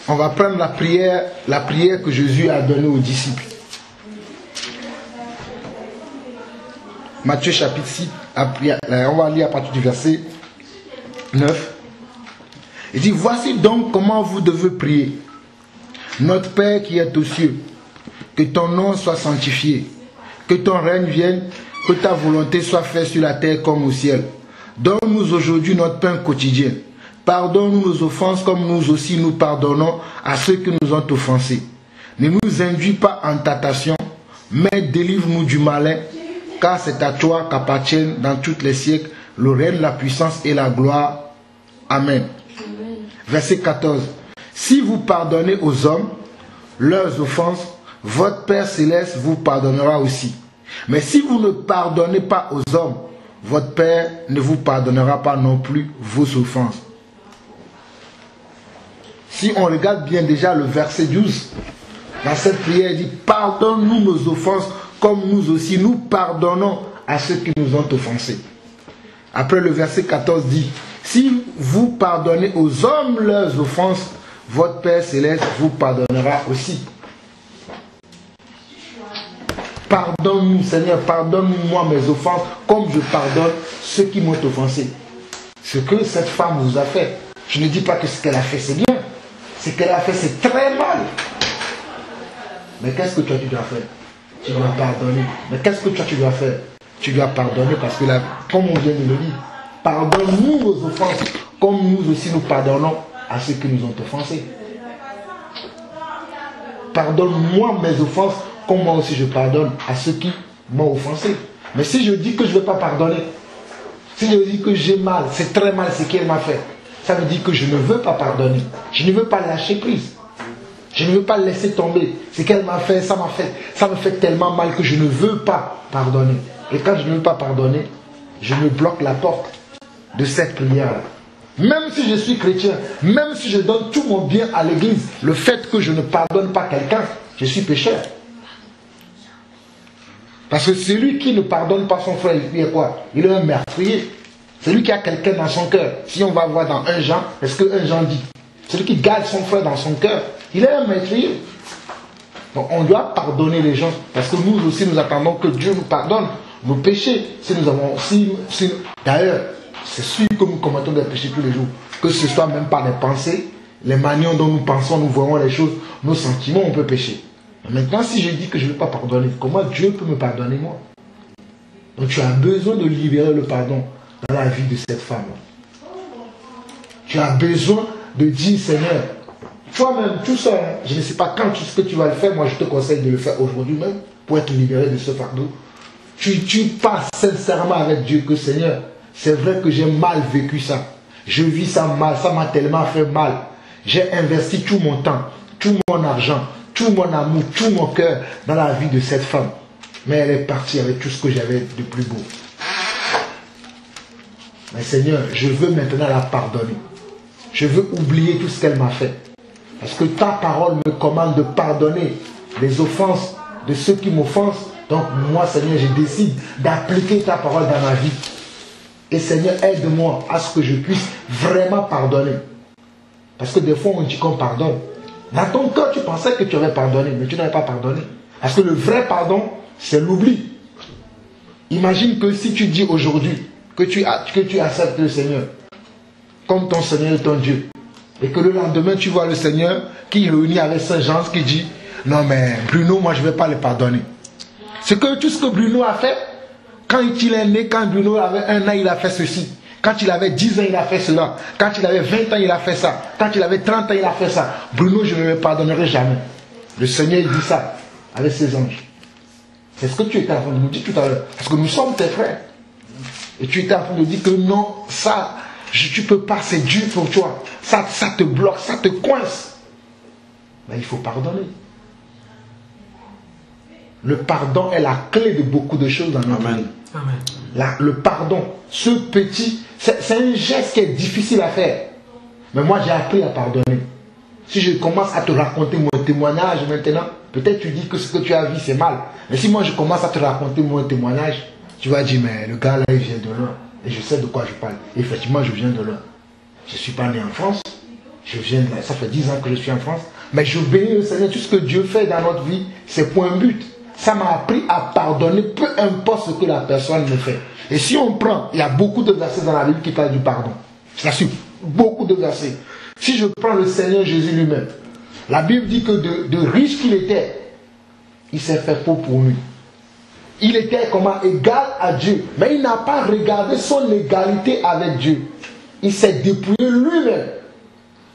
On va prendre la prière que Jésus a donnée aux disciples. Matthieu chapitre 6, on va lire à partir du verset 9. Il dit, voici donc comment vous devez prier. Notre Père qui est aux cieux, que ton nom soit sanctifié, que ton règne vienne, que ta volonté soit faite sur la terre comme au ciel. Donne-nous aujourd'hui notre pain quotidien. Pardonne-nous nos offenses comme nous aussi nous pardonnons à ceux qui nous ont offensés. Ne nous induis pas en tentation, mais délivre-nous du malin, car c'est à toi qu'appartiennent dans tous les siècles le règne, la puissance et la gloire. Amen. Amen. Verset 14. Si vous pardonnez aux hommes leurs offenses, votre Père Céleste vous pardonnera aussi. Mais si vous ne pardonnez pas aux hommes, votre Père ne vous pardonnera pas non plus vos offenses. Si on regarde bien déjà le verset 12, dans cette prière, il dit, pardonne-nous nos offenses comme nous aussi nous pardonnons à ceux qui nous ont offensés. Après le verset 14 dit, si vous pardonnez aux hommes leurs offenses, votre Père Céleste vous pardonnera aussi. Pardonne-nous, Seigneur, pardonne-moi mes offenses comme je pardonne ceux qui m'ont offensé. Ce que cette femme vous a fait, je ne dis pas que ce qu'elle a fait c'est bien. Ce qu'elle a fait c'est très mal. Mais qu'est-ce que toi tu dois faire? Tu dois pardonner. Mais qu'est-ce que toi tu dois faire? Tu dois pardonner parce que là, comme on vient de le dire, pardonne-nous nos offenses comme nous aussi nous pardonnons à ceux qui nous ont offensés. Pardonne-moi mes offenses comme moi aussi je pardonne à ceux qui m'ont offensé. Mais si je dis que je ne vais pas pardonner, si je dis que j'ai mal, c'est très mal ce qu'elle m'a fait, ça veut dire que je ne veux pas pardonner. Je ne veux pas lâcher prise. Je ne veux pas laisser tomber. Ce qu'elle m'a fait, ça me fait tellement mal que je ne veux pas pardonner. Et quand je ne veux pas pardonner, je me bloque la porte de cette prière-là. Même si je suis chrétien, même si je donne tout mon bien à l'église, le fait que je ne pardonne pas quelqu'un, je suis pécheur. Parce que celui qui ne pardonne pas son frère, il est quoi? Il est un meurtrier. Celui qui a quelqu'un dans son cœur. Si on va voir dans 1 Jean, est-ce que 1 Jean dit? Celui qui garde son frère dans son cœur, il est un meurtrier. Donc on doit pardonner les gens. Parce que nous aussi nous attendons que Dieu nous pardonne nos péchés. Si nous avons d'ailleurs, c'est sûr que nous commettons des péchés tous les jours. Que ce soit même par les pensées, les manières dont nous pensons, nous voyons les choses, nos sentiments, on peut pécher. Maintenant, si je dis que je ne veux pas pardonner, comment Dieu peut me pardonner moi? Donc tu as besoin de libérer le pardon dans la vie de cette femme. Tu as besoin de dire, Seigneur, toi-même, tout seul, je ne sais pas quand ce que tu vas le faire, moi je te conseille de le faire aujourd'hui même, pour être libéré de ce fardeau. Tu parles sincèrement avec Dieu que, Seigneur, c'est vrai que j'ai mal vécu ça. Je vis ça mal, ça m'a tellement fait mal. J'ai investi tout mon temps, tout mon argent, tout mon amour, tout mon cœur dans la vie de cette femme. Mais elle est partie avec tout ce que j'avais de plus beau. Mais Seigneur, je veux maintenant la pardonner. Je veux oublier tout ce qu'elle m'a fait. Parce que ta parole me commande de pardonner les offenses de ceux qui m'offensent. Donc moi, Seigneur, je décide d'appliquer ta parole dans ma vie. Et Seigneur, aide-moi à ce que je puisse vraiment pardonner. Parce que des fois, on dit qu'on pardonne. Dans ton cœur, tu pensais que tu avais pardonné, mais tu n'avais pas pardonné. Parce que le vrai pardon, c'est l'oubli. Imagine que si tu dis aujourd'hui que tu acceptes le Seigneur comme ton Seigneur et ton Dieu, et que le lendemain, tu vois le Seigneur qui réunit avec Saint Jean, qui dit, non mais Bruno, moi je ne vais pas le pardonner. C'est que tout ce que Bruno a fait, quand il est né, quand Bruno avait 1 an, il a fait ceci. Quand il avait 10 ans, il a fait cela. Quand il avait 20 ans, il a fait ça. Quand il avait 30 ans, il a fait ça. Bruno, je ne le pardonnerai jamais. Le Seigneur il dit ça avec ses anges. C'est ce que tu étais en train de nous dire tout à l'heure. Parce que nous sommes tes frères. Et tu étais en train de dire que non, ça, tu ne peux pas, c'est dur pour toi. Ça te bloque, ça te coince. Mais il faut pardonner. Le pardon est la clé de beaucoup de choses dans notre vie. Le pardon, ce petit, c'est un geste qui est difficile à faire. Mais moi j'ai appris à pardonner. Si je commence à te raconter mon témoignage maintenant, Peut-être tu dis que ce que tu as vu, c'est mal. Mais si moi, je commence à te raconter mon témoignage, tu vas dire, mais le gars là, il vient de loin. Et je sais de quoi je parle. Et effectivement, je viens de loin. Je ne suis pas né en France. Je viens de là. Ça fait 10 ans que je suis en France. Mais je bénis le Seigneur. Tout ce que Dieu fait dans notre vie, c'est point but. Ça m'a appris à pardonner, peu importe ce que la personne me fait. Et si on prend, il y a beaucoup de versets dans la Bible qui parlent du pardon. Je t'assure, beaucoup de versets. Si je prends le Seigneur Jésus lui-même, la Bible dit que de riche qu'il était, il s'est fait pauvre pour lui. Il était comment égal à Dieu. Mais il n'a pas regardé son égalité avec Dieu. Il s'est dépouillé lui-même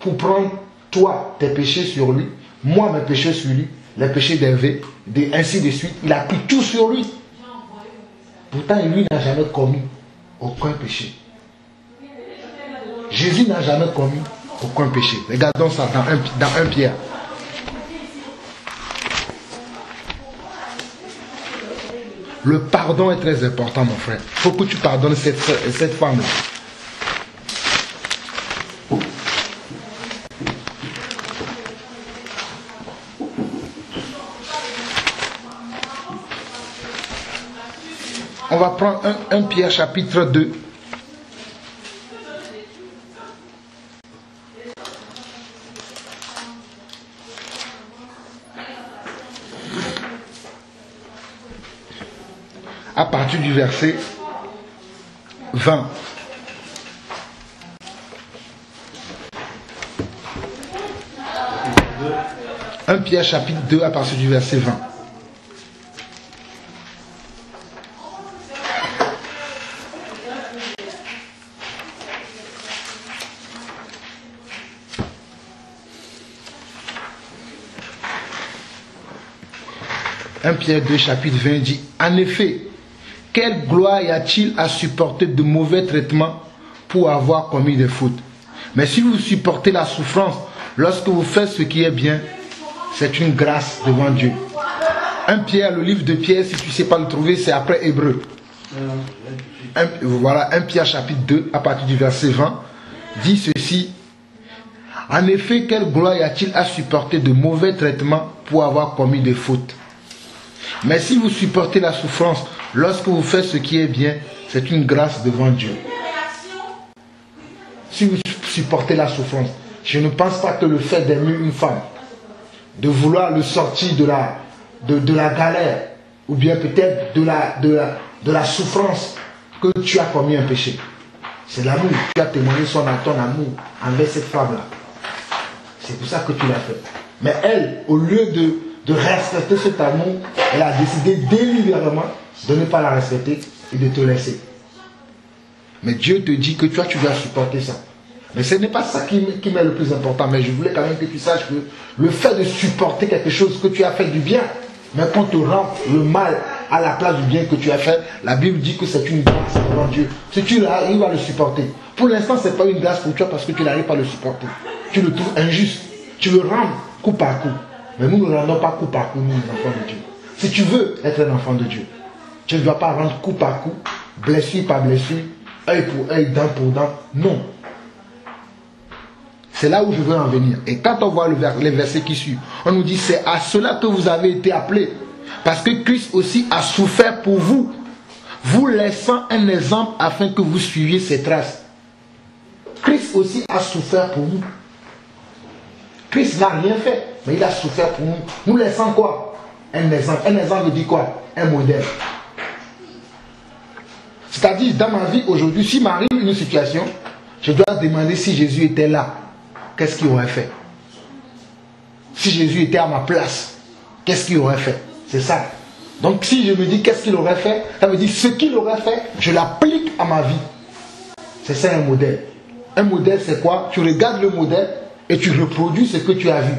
pour prendre toi, tes péchés sur lui, moi, mes péchés sur lui, les péchés d'Hervé, ainsi de suite. Il a pris tout sur lui. Pourtant, lui n'a jamais commis aucun péché. Jésus n'a jamais commis aucun péché. Regardons ça dans 1 Pierre. Le pardon est très important, mon frère. Il faut que tu pardonnes cette femme-là. On va prendre 1 Pierre chapitre 2. À partir du verset 20. Un Pierre chapitre 2 à partir du verset 20. Un Pierre 2 chapitre 20 dit: en effet, quelle gloire y a-t-il à supporter de mauvais traitements pour avoir commis des fautes? Mais si vous supportez la souffrance lorsque vous faites ce qui est bien, c'est une grâce devant Dieu. 1 Pierre, le livre de Pierre, si tu ne sais pas le trouver, c'est après Hébreu. Voilà, 1 Pierre chapitre 2, à partir du verset 20, dit ceci: en effet, quelle gloire y a-t-il à supporter de mauvais traitements pour avoir commis des fautes? Mais si vous supportez la souffrance lorsque vous faites ce qui est bien, c'est une grâce devant Dieu. Si vous supportez la souffrance, je ne pense pas que le fait d'aimer une femme, de vouloir le sortir de la galère, ou bien peut-être de la souffrance, que tu as commis un péché. C'est l'amour. Tu as témoigné ton amour envers cette femme-là. C'est pour ça que tu l'as fait. Mais elle, au lieu de respecter cet amour, elle a décidé délibérément de ne pas la respecter et de te laisser. Mais Dieu te dit que toi, tu dois supporter ça. Mais ce n'est pas ça qui m'est le plus important. Mais je voulais quand même que tu saches que le fait de supporter quelque chose que tu as fait du bien, mais qu'on te rend le mal à la place du bien que tu as fait, la Bible dit que c'est une grâce devant Dieu. Si tu arrives à le supporter, pour l'instant, ce n'est pas une grâce pour toi parce que tu n'arrives pas à le supporter. Tu le trouves injuste. Tu le rends coup par coup. Mais nous ne rendons pas coup par coup, nous, les enfants de Dieu. Si tu veux être un enfant de Dieu, tu ne dois pas rendre coup par coup, blessure par blessure, œil pour œil, dent pour dent. Non. C'est là où je veux en venir. Et quand on voit les versets qui suivent, on nous dit: c'est à cela que vous avez été appelés. Parce que Christ aussi a souffert pour vous, vous laissant un exemple afin que vous suiviez ses traces. Christ aussi a souffert pour nous. Christ n'a rien fait, mais il a souffert pour nous. Nous laissant quoi? Un exemple. Un exemple veut dire quoi? Un modèle. C'est-à-dire, dans ma vie aujourd'hui, si m'arrive une situation, je dois demander si Jésus était là. Qu'est-ce qu'il aurait fait? Si Jésus était à ma place, qu'est-ce qu'il aurait fait? C'est ça. Donc si je me dis qu'est-ce qu'il aurait fait, ça veut dire ce qu'il aurait fait, je l'applique à ma vie. C'est ça un modèle. Un modèle, c'est quoi? Tu regardes le modèle et tu reproduis ce que tu as vu.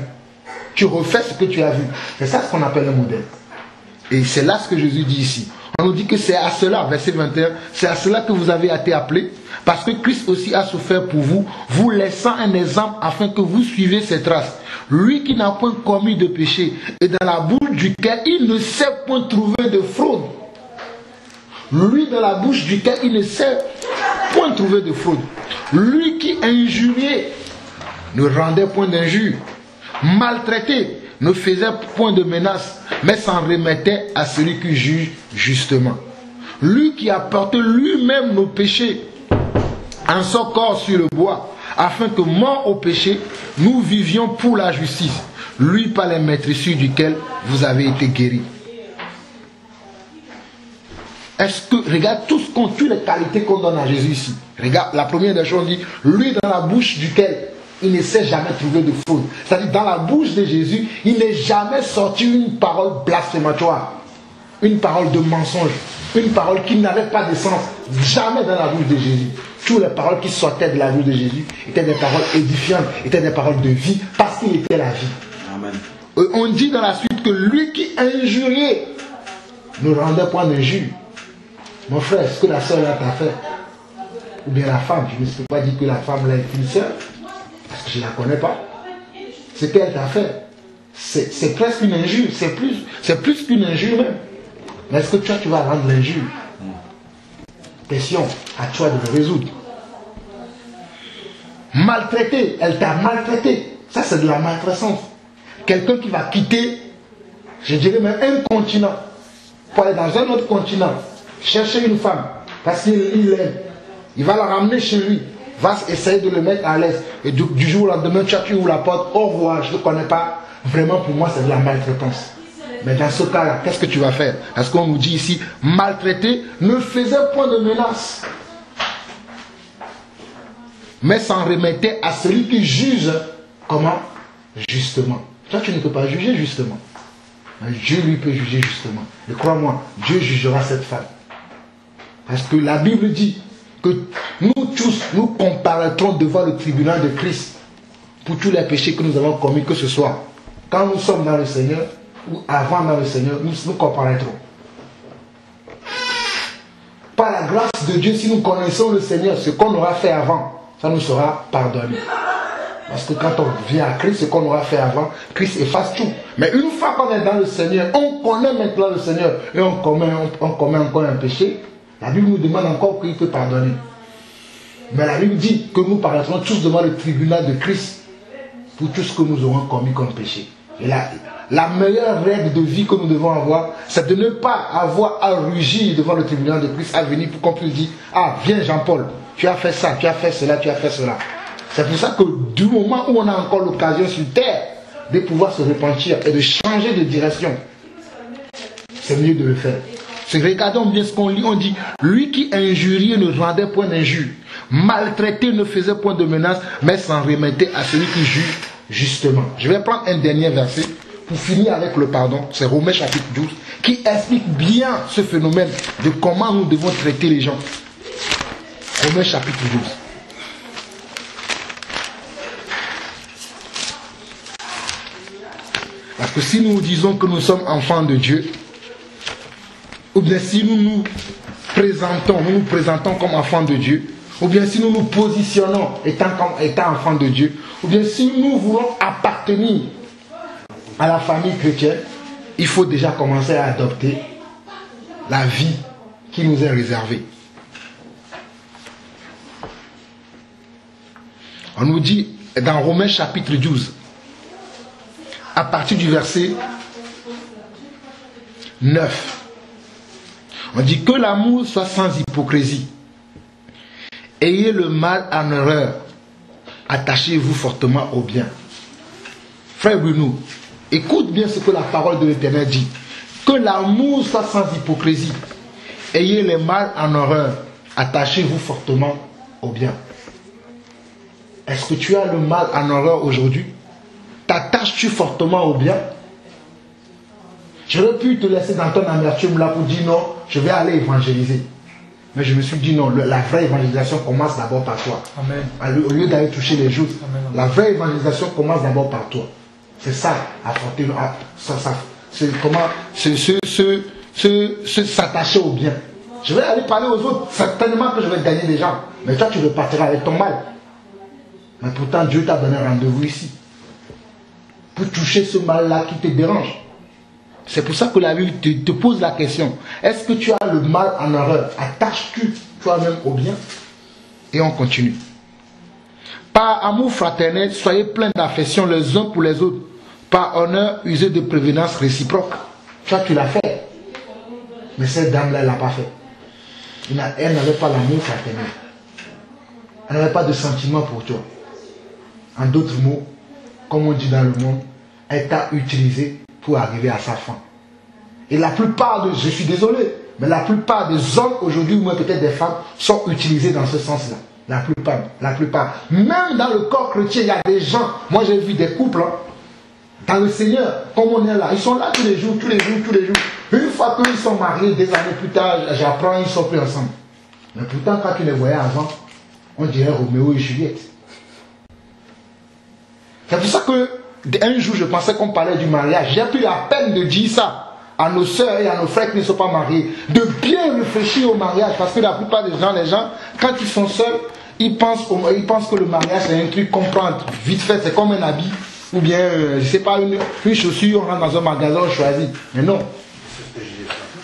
Tu refais ce que tu as vu. C'est ça ce qu'on appelle un modèle. Et c'est là ce que Jésus dit ici. On nous dit que c'est à cela, verset 21, c'est à cela que vous avez été appelés, parce que Christ aussi a souffert pour vous, vous laissant un exemple afin que vous suiviez ses traces. Lui qui n'a point commis de péché, et dans la bouche duquel il ne sait point trouver de fraude. Lui dans la bouche duquel il ne sait point trouver de fraude. Lui qui injuriait ne rendait point d'injure. Maltraité ne faisait point de menace, mais s'en remettait à celui qui juge justement. Lui qui a porté lui-même nos péchés en son corps sur le bois, afin que, morts au péché, nous vivions pour la justice. Lui par les maîtrisures duquel vous avez été guéris. Est-ce que, regarde toutes les qualités qu'on donne à Jésus ici. Regarde, la première des choses, on dit, lui dans la bouche duquel il ne s'est jamais trouvé de faute. C'est-à-dire, dans la bouche de Jésus, il n'est jamais sorti une parole blasphématoire, une parole de mensonge, une parole qui n'avait pas de sens. Jamais dans la bouche de Jésus. Toutes les paroles qui sortaient de la bouche de Jésus étaient des paroles édifiantes, étaient des paroles de vie, parce qu'il était la vie. Amen. On dit dans la suite que lui qui injuriait ne rendait point d'injure. Mon frère, est-ce que la soeur là t'a fait? Ou bien la femme? Je ne peux pas dire que la femme là est une soeur, parce que je ne la connais pas. Ce qu'elle t'a fait, c'est presque une injure, c'est plus qu'une injure même. Mais est-ce que tu vas rendre l'injure? Question, à toi de le résoudre. Maltraité, elle t'a maltraité. Ça, c'est de la maltraitance. Quelqu'un qui va quitter, je dirais même un continent, pour aller dans un autre continent, chercher une femme, parce qu'il l'aime. Il va la ramener chez lui, va essayer de le mettre à l'aise. Et du jour au lendemain, tu ouvres la porte, au revoir, je ne te connais pas. Vraiment, pour moi, c'est de la maltraitance. Mais dans ce cas-là, qu'est-ce que tu vas faire? Parce qu'on nous dit ici, maltraité ne faisait point de menace, mais s'en remettait à celui qui juge, comment? Justement. Toi, tu ne peux pas juger justement. Mais Dieu lui peut juger justement. Et crois-moi, Dieu jugera cette femme. Parce que la Bible dit que nous tous, nous comparaîtrons devant le tribunal de Christ pour tous les péchés que nous avons commis, que ce soit quand nous sommes dans le Seigneur ou avant dans le Seigneur, nous comparaîtrons. Par la grâce de Dieu, si nous connaissons le Seigneur, ce qu'on aura fait avant, ça nous sera pardonné. Parce que quand on vient à Christ, ce qu'on aura fait avant, Christ efface tout. Mais une fois qu'on est dans le Seigneur, on connaît maintenant le Seigneur et on commet encore un péché, la Bible nous demande encore qu'il peut pardonner. Mais la Bible dit que nous paraîtrons tous devant le tribunal de Christ pour tout ce que nous aurons commis comme péché. Et la meilleure règle de vie que nous devons avoir, c'est de ne pas avoir à rugir devant le tribunal de Christ, à venir pour qu'on puisse dire, ah, viens Jean-Paul, tu as fait ça, tu as fait cela, tu as fait cela. C'est pour ça que du moment où on a encore l'occasion sur terre de pouvoir se repentir et de changer de direction, c'est mieux de le faire. Regardons bien ce qu'on lit, on dit, lui qui injuriait ne rendait point d'injure, maltraité ne faisait point de menace, mais s'en remettait à celui qui juge justement. Je vais prendre un dernier verset pour finir avec le pardon, c'est Romains chapitre 12, qui explique bien ce phénomène de comment nous devons traiter les gens. Romains chapitre 12. Parce que si nous disons que nous sommes enfants de Dieu, ou bien si nous nous présentons comme enfants de Dieu, ou bien si nous nous positionnons étant enfants de Dieu, ou bien si nous voulons appartenir à la famille chrétienne, il faut déjà commencer à adopter la vie qui nous est réservée. On nous dit dans Romains chapitre 12, à partir du verset 9, on dit que l'amour soit sans hypocrisie. Ayez le mal en horreur. Attachez-vous fortement au bien. Frère Bruno, écoute bien ce que la parole de l'Éternel dit. Que l'amour soit sans hypocrisie. Ayez le mal en horreur. Attachez-vous fortement au bien. Est-ce que tu as le mal en horreur aujourd'hui? T'attaches-tu fortement au bien? J'aurais pu te laisser dans ton amertume là pour dire non, je vais aller évangéliser. Mais je me suis dit non, la vraie évangélisation commence d'abord par toi. Amen. Au lieu d'aller toucher les jours, la vraie évangélisation commence d'abord par toi. C'est ça, apporter, c'est comment s'attacher au bien. Je vais aller parler aux autres, certainement que je vais gagner des gens. Mais toi, tu repartiras avec ton mal. Mais pourtant, Dieu t'a donné rendez-vous ici. Pour toucher ce mal-là qui te dérange. C'est pour ça que la Bible te pose la question. Est-ce que tu as le mal en horreur? Attaches-tu toi-même au bien? Et on continue. Par amour fraternel, soyez pleins d'affection les uns pour les autres. Par honneur, user de prévenance réciproque. Toi, tu l'as fait. Mais cette dame-là, elle ne l'a pas fait. Elle n'avait pas l'amour fraternel. Elle n'avait pas de sentiment pour toi. En d'autres mots, comme on dit dans le monde, elle t'a utilisé pour arriver à sa fin. Et la plupart je suis désolé, mais la plupart des hommes aujourd'hui, ou même peut-être des femmes, sont utilisés dans ce sens-là. La plupart. Même dans le corps chrétien, il y a des gens, moi j'ai vu des couples, hein, dans le Seigneur, comme on est là, ils sont là tous les jours. Une fois qu'ils sont mariés, des années plus tard, j'apprends, ils ne sont plus ensemble. Mais pourtant, quand tu les voyais avant, on dirait Roméo et Juliette. C'est pour ça que un jour, je pensais qu'on parlait du mariage. J'ai pris la peine de dire ça à nos soeurs et à nos frères qui ne sont pas mariés, de bien réfléchir au mariage, parce que la plupart des gens, quand ils sont seuls, ils pensent que le mariage c'est un truc qu'on prend vite fait, c'est comme un habit, ou bien, je ne sais pas, une chaussure, on rentre dans un magasin, on choisit. Mais non,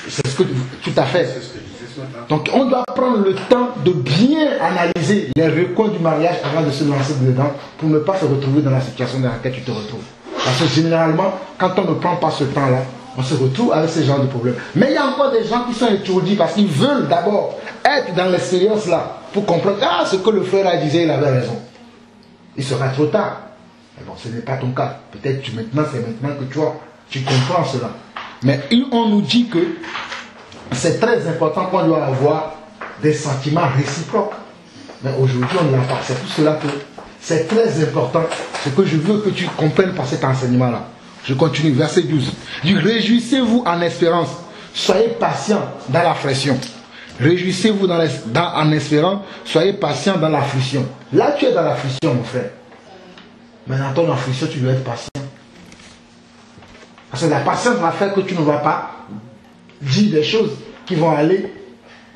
c'est ce que tout à fait. Donc on doit prendre le temps de bien analyser les recoins du mariage avant de se lancer dedans, pour ne pas se retrouver dans la situation dans laquelle tu te retrouves. Parce que généralement, quand on ne prend pas ce temps-là, on se retrouve avec ce genre de problème. Mais il y a encore des gens qui sont étourdis parce qu'ils veulent d'abord être dans l'expérience là pour comprendre ce que le frère a dit, il avait raison. Il sera trop tard. Mais bon, ce n'est pas ton cas. Peut-être c'est maintenant que tu comprends cela. Mais on nous dit que c'est très important qu'on doit avoir des sentiments réciproques. Mais aujourd'hui, on ne l'a pas. C'est pour cela que c'est très important. Ce que je veux que tu comprennes par cet enseignement-là. Je continue, verset 12. Dit, réjouissez-vous en espérance. Soyez patient dans l'affliction. Réjouissez-vous en espérant. Soyez patient dans l'affliction. Là, tu es dans l'affliction, mon frère. Mais dans ton affliction, tu dois être patient. Parce que la patience va faire que tu ne vas pas dire des choses qui vont aller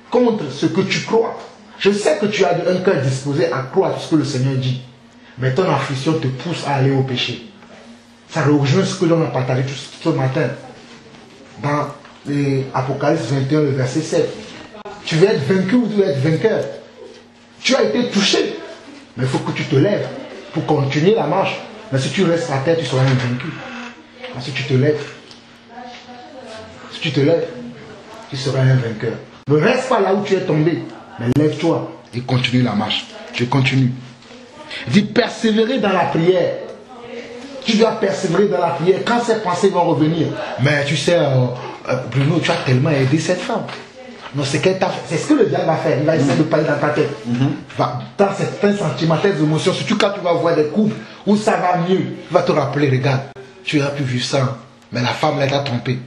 contre ce que tu crois. Je sais que tu as un cœur disposé à croire tout ce que le Seigneur dit. Mais ton affliction te pousse à aller au péché. Ça rejoint ce que l'on a partagé tout ce matin. Dans Apocalypse 21, le verset 7. Tu veux être vaincu ou tu veux être vainqueur. Tu as été touché. Mais il faut que tu te lèves pour continuer la marche. Mais si tu restes à terre, tu seras invaincu. Parce que tu te lèves. Si tu te lèves, tu seras un vainqueur. Ne reste pas là où tu es tombé. Mais lève-toi et continue la marche. Je continue. Dis persévérer dans la prière. Tu dois persévérer dans la prière. Quand ces pensées vont revenir. Mais tu sais, Bruno, tu as tellement aidé cette femme. Non, c'est ce que le diable va faire. Il va essayer de parler dans ta tête. Dans certains sentiments, tes émotions, surtout quand tu vas voir des couples où ça va mieux, il va te rappeler, regarde, tu as pu vivre ça, mais la femme là t'a trompé.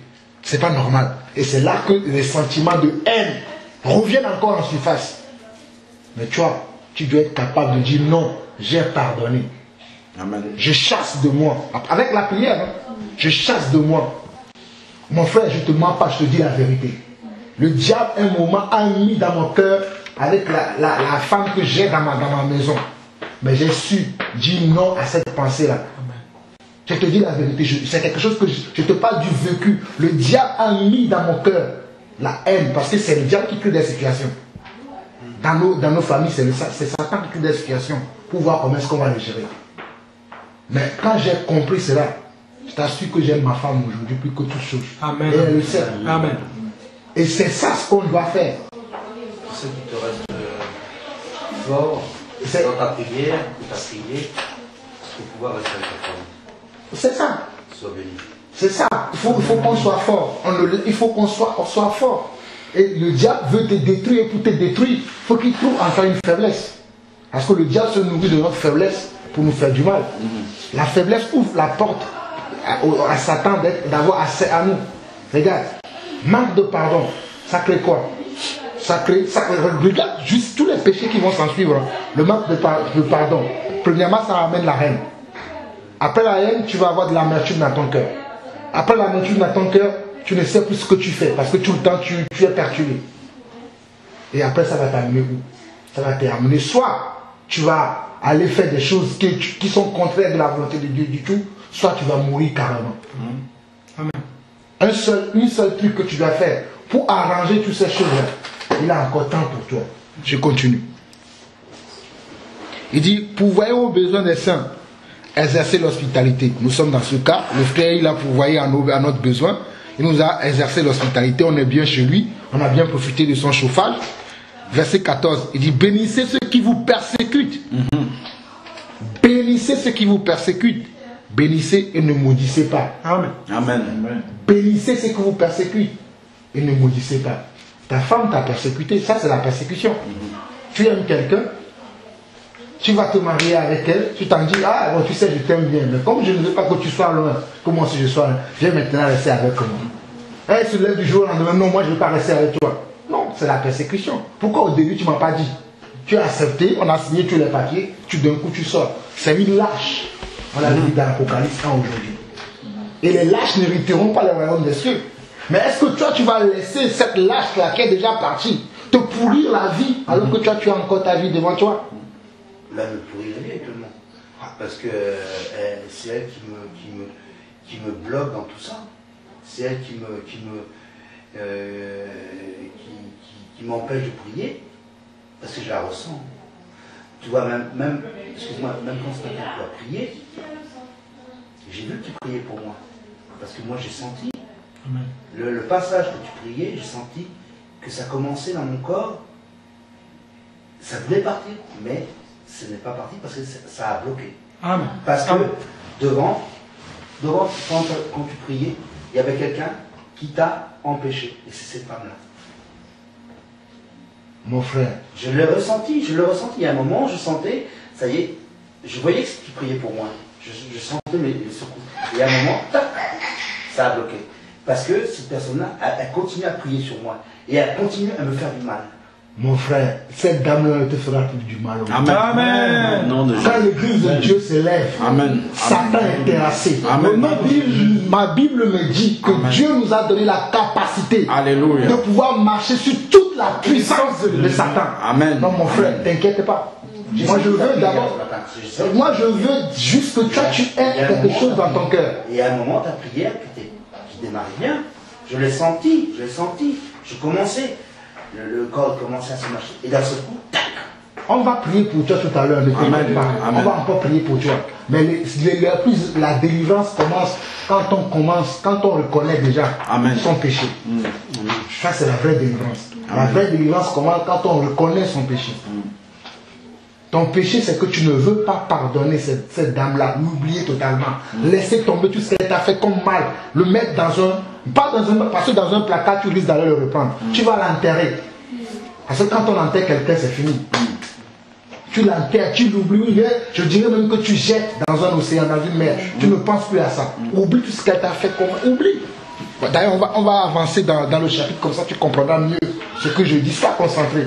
C'est pas normal. Et c'est là que les sentiments de haine reviennent encore en surface. Mais tu vois, tu dois être capable de dire non, j'ai pardonné. Amen. Je chasse de moi. Avec la prière, hein, je chasse de moi. Mon frère, je ne te mens pas, je te dis la vérité. Le diable, un moment, a mis dans mon cœur, avec la femme que j'ai dans ma maison. Mais j'ai su dire non à cette pensée-là. Je te dis la vérité, c'est quelque chose que je te parle du vécu. Le diable a mis dans mon cœur la haine, parce que c'est le diable qui crée des situations. Dans nos familles, c'est Satan qui crée des situations pour voir comment est-ce qu'on va les gérer. Mais quand j'ai compris cela, je t'assure que j'aime ma femme aujourd'hui plus que toute chose. Amen. Et elle le sait. Amen. Et c'est ça ce qu'on doit faire. C'est ce qui te reste fort dans ta prière, pour pouvoir rester avec ta femme. C'est ça. Sois béni. C'est ça. Il faut qu'on soit fort. Il faut qu'on soit fort. Et le diable veut te détruire. Et pour te détruire, il faut qu'il trouve en toi une faiblesse. Parce que le diable se nourrit de notre faiblesse pour nous faire du mal. La faiblesse ouvre la porte à Satan d'avoir accès à nous. Regarde, manque de pardon, ça crée quoi? Regarde juste tous les péchés qui vont s'en suivre. Le manque de pardon. Premièrement, ça amène la haine. Après la haine, tu vas avoir de l'amertume dans ton cœur. Après l'amertume dans ton cœur, tu ne sais plus ce que tu fais parce que tout le temps tu es perturbé. Et après, ça va t'amener où? Ça va t'amener soit tu vas aller faire des choses qui sont contraires de la volonté de Dieu du tout, soit tu vas mourir carrément. Amen. Une seule truc que tu dois faire pour arranger toutes ces choses-là, il a encore temps pour toi. Je continue. Il dit, pourvoyez aux besoins des saints, exercer l'hospitalité. Nous sommes dans ce cas. Le frère, il a pourvoyé à notre besoin. Il nous a exercé l'hospitalité. On est bien chez lui. On a bien profité de son chauffage. Verset 14. Il dit, bénissez ceux qui vous persécutent. Bénissez ceux qui vous persécutent. Bénissez et ne maudissez pas. Amen. Amen. Bénissez ceux qui vous persécutent et ne maudissez pas. Ta femme t'a persécuté, ça c'est la persécution. Tu aimes quelqu'un, tu vas te marier avec elle, tu t'en dis, ah bon, tu sais, je t'aime bien, mais comme je ne veux pas que tu sois loin, que moi aussi je sois loin, viens maintenant rester avec moi. Elle se lève du jour au lendemain, non, moi je ne veux pas rester avec toi. Non, c'est la persécution. Pourquoi au début tu ne m'as pas dit? Tu as accepté, on a signé tous les papiers, d'un coup tu sors. C'est une lâche. On l'a vu dans l'Apocalypse 1 aujourd'hui. Et les lâches n'hériteront pas le royaume des cieux. Mais est-ce que toi, tu vas laisser cette lâche-là qui est déjà partie te pourrir la vie alors que toi, tu as encore ta vie devant toi? Là, me pourrir la vie avec tout le monde. Parce que c'est elle qui me bloque dans tout ça. C'est elle qui m'empêche de prier. Parce que je la ressens. Tu vois, même excuse-moi, même quand c'est quelqu'un qui a prié, j'ai vu que tu priais pour moi. Parce que moi, j'ai senti. Le passage que tu priais, j'ai senti que ça commençait dans mon corps. Ça voulait partir, mais ce n'est pas parti parce que ça a bloqué. Amen. Parce que devant quand tu priais, il y avait quelqu'un qui t'a empêché. Et c'est cette femme-là. Mon frère. Je l'ai ressenti. Il y a un moment, je sentais, ça y est, je voyais que tu priais pour moi. Je sentais mes secousses. Et à un moment, tac, ça a bloqué. Parce que cette personne-là, elle continue à prier sur moi. Et elle continue à me faire du mal. Mon frère, cette dame-là te fera plus du mal. Amen. Amen. Quand l'église de Dieu s'élève, Satan est terrassé. Ma Bible me dit que Dieu nous a donné la capacité de pouvoir marcher sur toute la puissance de Satan. Amen. Non, mon frère, t'inquiète pas. Moi, je veux d'abord. Moi, je veux juste que toi, tu aies quelque chose dans ton cœur. Et à un moment, ta prière qui démarrait bien, je l'ai senti. Je commençais. Le corps commençait à se marcher. Et d'un seul coup, tac. On va prier pour toi tout à l'heure. On va encore prier pour toi. Mais la délivrance commence quand on reconnaît déjà son péché. Ça, c'est la vraie délivrance. La vraie délivrance commence quand on reconnaît son péché. Ton péché, c'est que tu ne veux pas pardonner cette dame-là, l'oublier totalement. Laisser tomber tout ce qu'elle t'a fait comme mal. Le mettre parce que dans un placard, tu risques d'aller le reprendre. Tu vas l'enterrer. Parce que quand on enterre quelqu'un, c'est fini. Tu l'enterres, tu l'oublies. Je dirais même que tu jettes dans un océan, dans une mer. Tu ne penses plus à ça. Oublie tout ce qu'elle t'a fait comme... Oublie. D'ailleurs, on va avancer dans le chapitre, comme ça tu comprendras mieux ce que je dis. Sois concentré.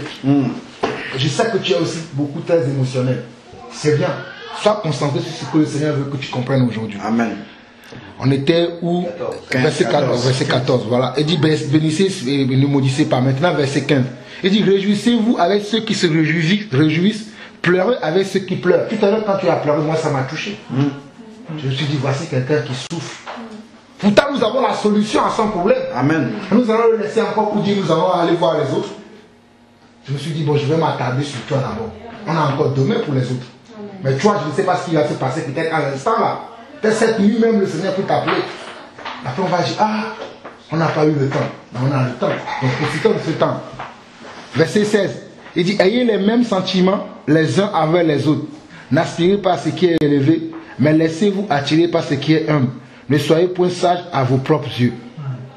Je sais que tu es aussi beaucoup très émotionnel. C'est bien. Sois concentré sur ce que le Seigneur veut que tu comprennes aujourd'hui. Amen. On était où? Verset 14. Voilà. Il dit bénissez et ne maudissez pas. Maintenant, verset 15. Il dit réjouissez-vous avec ceux qui se réjouissent. Pleurez avec ceux qui pleurent. Tout à l'heure, quand tu as pleuré, moi, ça m'a touché. Je me suis dit, voici quelqu'un qui souffre. Pourtant, nous avons la solution à son problème. Amen. Nous allons le laisser encore pour dire, nous allons aller voir les autres. Je me suis dit, bon, je vais m'attarder sur toi d'abord. On a encore demain pour les autres. Mais toi, je ne sais pas ce qui va se passer peut-être à l'instant là. Peut-être cette nuit même, le Seigneur peut t'appeler. Après, on va dire, on n'a pas eu le temps. Mais on a le temps. Donc, profitons de ce temps. Verset 16. Il dit, ayez les mêmes sentiments les uns avec les autres. N'aspirez pas à ce qui est élevé, mais laissez-vous attirer par ce qui est humble. Ne soyez point sages à vos propres yeux.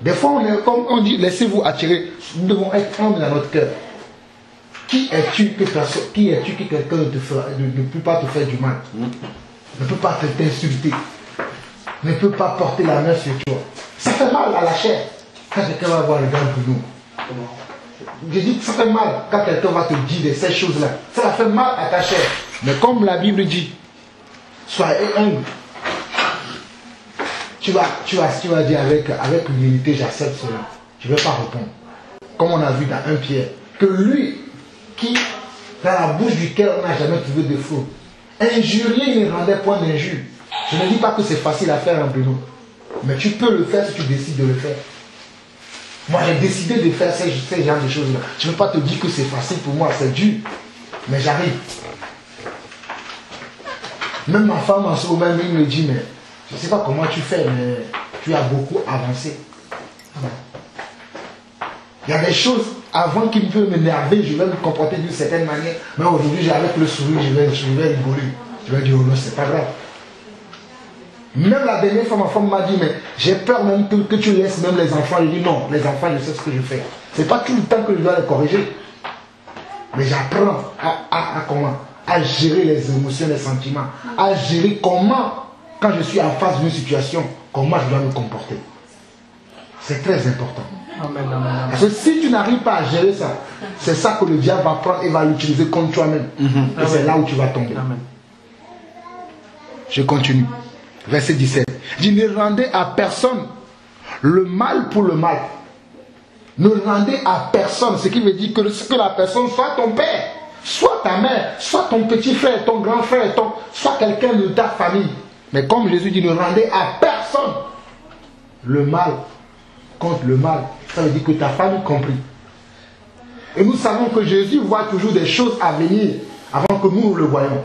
Des fois, on est comme on dit, laissez-vous attirer. Nous devons être humbles dans notre cœur. Qui es-tu que quelqu'un ne peut pas te faire du mal, ne peut pas t'insulter, ne peut pas porter la main sur toi? Ça fait mal à la chair quand quelqu'un va voir le grand Bruno. Je dis que ça fait mal quand quelqu'un va te dire ces choses-là. Ça fait mal à ta chair. Mais comme la Bible dit, soyez humble. Tu vas dire avec humilité, j'accepte cela. Je ne vais pas répondre. Comme on a vu dans 1 Pierre, que lui, qui, dans la bouche duquel on n'a jamais trouvé de faute, injurier ne rendait point d'injure. Je ne dis pas que c'est facile à faire en Bruno, mais tu peux le faire si tu décides de le faire. Moi, j'ai décidé de faire ces genres de choses-là. Je ne veux pas te dire que c'est facile pour moi, c'est dur, mais j'arrive. Même ma femme en ce moment, il me dit, mais je ne sais pas comment tu fais, mais tu as beaucoup avancé. Il y a des choses avant qui peuvent m'énerver, je vais me comporter d'une certaine manière, mais aujourd'hui, avec le sourire, je vais rigoler. Je vais dire, oh non, c'est pas grave. Même la dernière fois, ma femme m'a dit, mais j'ai peur même que tu laisses même les enfants. Je dis, non, les enfants, je sais ce que je fais. C'est pas tout le temps que je dois les corriger. Mais j'apprends à gérer les émotions, les sentiments, à gérer comment, quand je suis en face d'une situation, comment je dois me comporter. C'est très important. Amen, amen, amen. Parce que si tu n'arrives pas à gérer ça, c'est ça que le diable va prendre et va l'utiliser contre toi-même. Et c'est là où tu vas tomber. Amen. Je continue. Verset 17. Dit, ne rendez à personne le mal pour le mal. Ne rendez à personne, ce qui veut dire que la personne soit ton père, soit ta mère, soit ton petit frère, ton grand frère, soit quelqu'un de ta famille. Mais comme Jésus dit, ne rendez à personne le mal contre le mal. Ça veut dire que ta famille compris. Et nous savons que Jésus voit toujours des choses à venir avant que nous le voyons.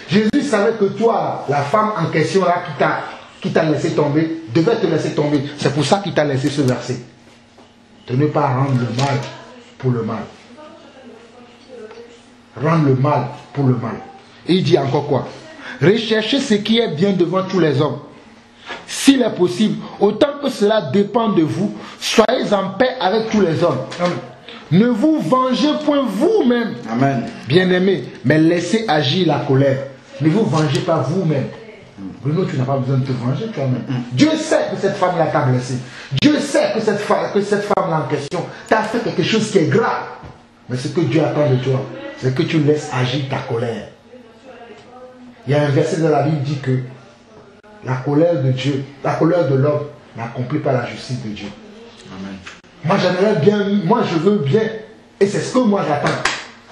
Jésus savait que toi, la femme en question là qui t'a laissé tomber, devait te laisser tomber. C'est pour ça qu'il t'a laissé ce verset. De ne pas rendre le mal pour le mal. Rendre le mal pour le mal. Et il dit encore quoi? Recherchez ce qui est bien devant tous les hommes. S'il est possible, autant que cela dépend de vous, soyez en paix avec tous les hommes. Amen. Ne vous vengez point vous-même, bien-aimés, mais laissez agir la colère. Ne vous vengez pas vous-même. Bruno, tu n'as pas besoin de te venger toi-même. Dieu sait que cette femme-là t'a blessé. Dieu sait que cette femme-là en question t'a fait quelque chose qui est grave. Mais ce que Dieu attend de toi, c'est que tu laisses agir ta colère. Il y a un verset de la Bible qui dit que la colère de Dieu, la colère de l'homme n'accomplit pas la justice de Dieu. Amen. Moi j'aimerais bien, moi je veux bien, et c'est ce que moi j'attends.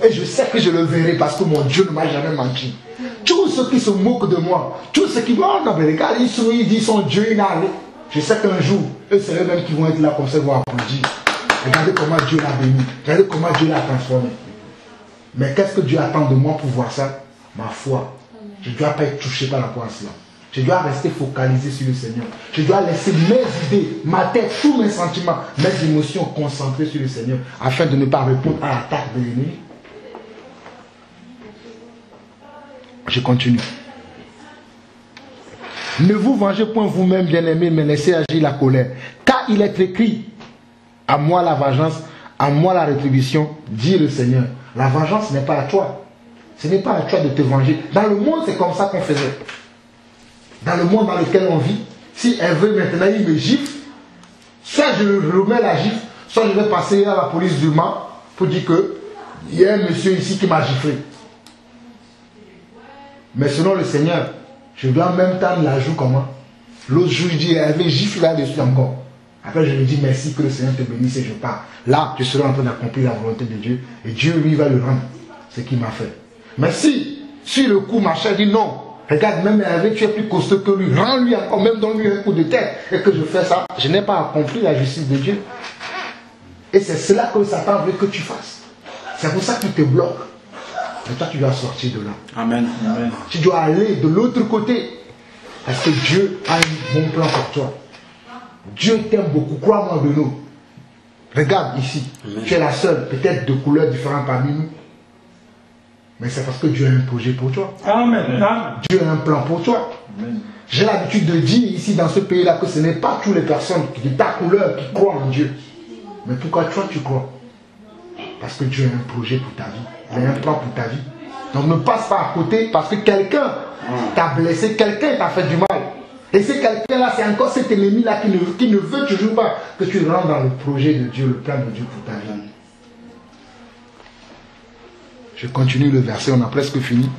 Et je sais que je le verrai parce que mon Dieu ne m'a jamais menti. Tous ceux qui se moquent de moi, tous ceux qui vont, oh non mais regarde, ils disent son Dieu il a allé. Je sais qu'un jour, eux c'est eux-mêmes qui vont être là comme ça, vont applaudir. Regardez comment Dieu l'a béni, regardez comment Dieu l'a transformé. Mais qu'est-ce que Dieu attend de moi pour voir ça? Ma foi. Je ne dois pas être touché par rapport à cela. Je dois rester focalisé sur le Seigneur. Je dois laisser mes idées, ma tête, tous mes sentiments, mes émotions concentrées sur le Seigneur afin de ne pas répondre à l'attaque de l'ennemi. Je continue. Ne vous vengez point vous-même, bien-aimés, mais laissez agir la colère. Car il est écrit, à moi la vengeance, à moi la rétribution, dit le Seigneur. La vengeance n'est pas à toi. Ce n'est pas à toi de te venger. Dans le monde, c'est comme ça qu'on faisait. Dans le monde dans lequel on vit, si elle veut maintenant, il me gifle, soit je remets la gifle, soit je vais passer à la police du Mans pour dire qu'il y a un monsieur ici qui m'a giflé. Mais selon le Seigneur, je dois en même temps la joue comment? L'autre jour, je dis, elle avait giflé là-dessus encore. Après, je lui dis merci, que le Seigneur te bénisse et je pars. Là, je serai en train d'accomplir la volonté de Dieu et Dieu lui va le rendre ce qu'il m'a fait. Mais si, sur le coup, ma chère dit non, regarde, même Hervé, tu es plus costaud que lui, rends-lui encore, même donne-lui un coup de tête et que je fais ça, je n'ai pas accompli la justice de Dieu. Et c'est cela que Satan veut que tu fasses. C'est pour ça qu'il te bloque. Mais toi, tu dois sortir de là. Amen. Amen. Tu dois aller de l'autre côté. Parce que Dieu a un bon plan pour toi. Dieu t'aime beaucoup, crois-moi de nous. Regarde ici, amen. Tu es la seule, peut-être de couleurs différentes parmi nous. Mais c'est parce que Dieu a un projet pour toi. Amen. Dieu a un plan pour toi. J'ai l'habitude de dire ici dans ce pays-là que ce n'est pas toutes les personnes de ta couleur qui croient en Dieu. Mais pourquoi toi tu crois? Parce que Dieu a un projet pour ta vie. Il a un plan pour ta vie. Donc ne passe pas à côté parce que quelqu'un t'a blessé, quelqu'un t'a fait du mal. Et ce quelqu'un-là, c'est encore cet ennemi-là qui ne veut toujours pas que tu rentres dans le projet de Dieu, le plan de Dieu pour ta vie. Je continue le verset, on a presque fini.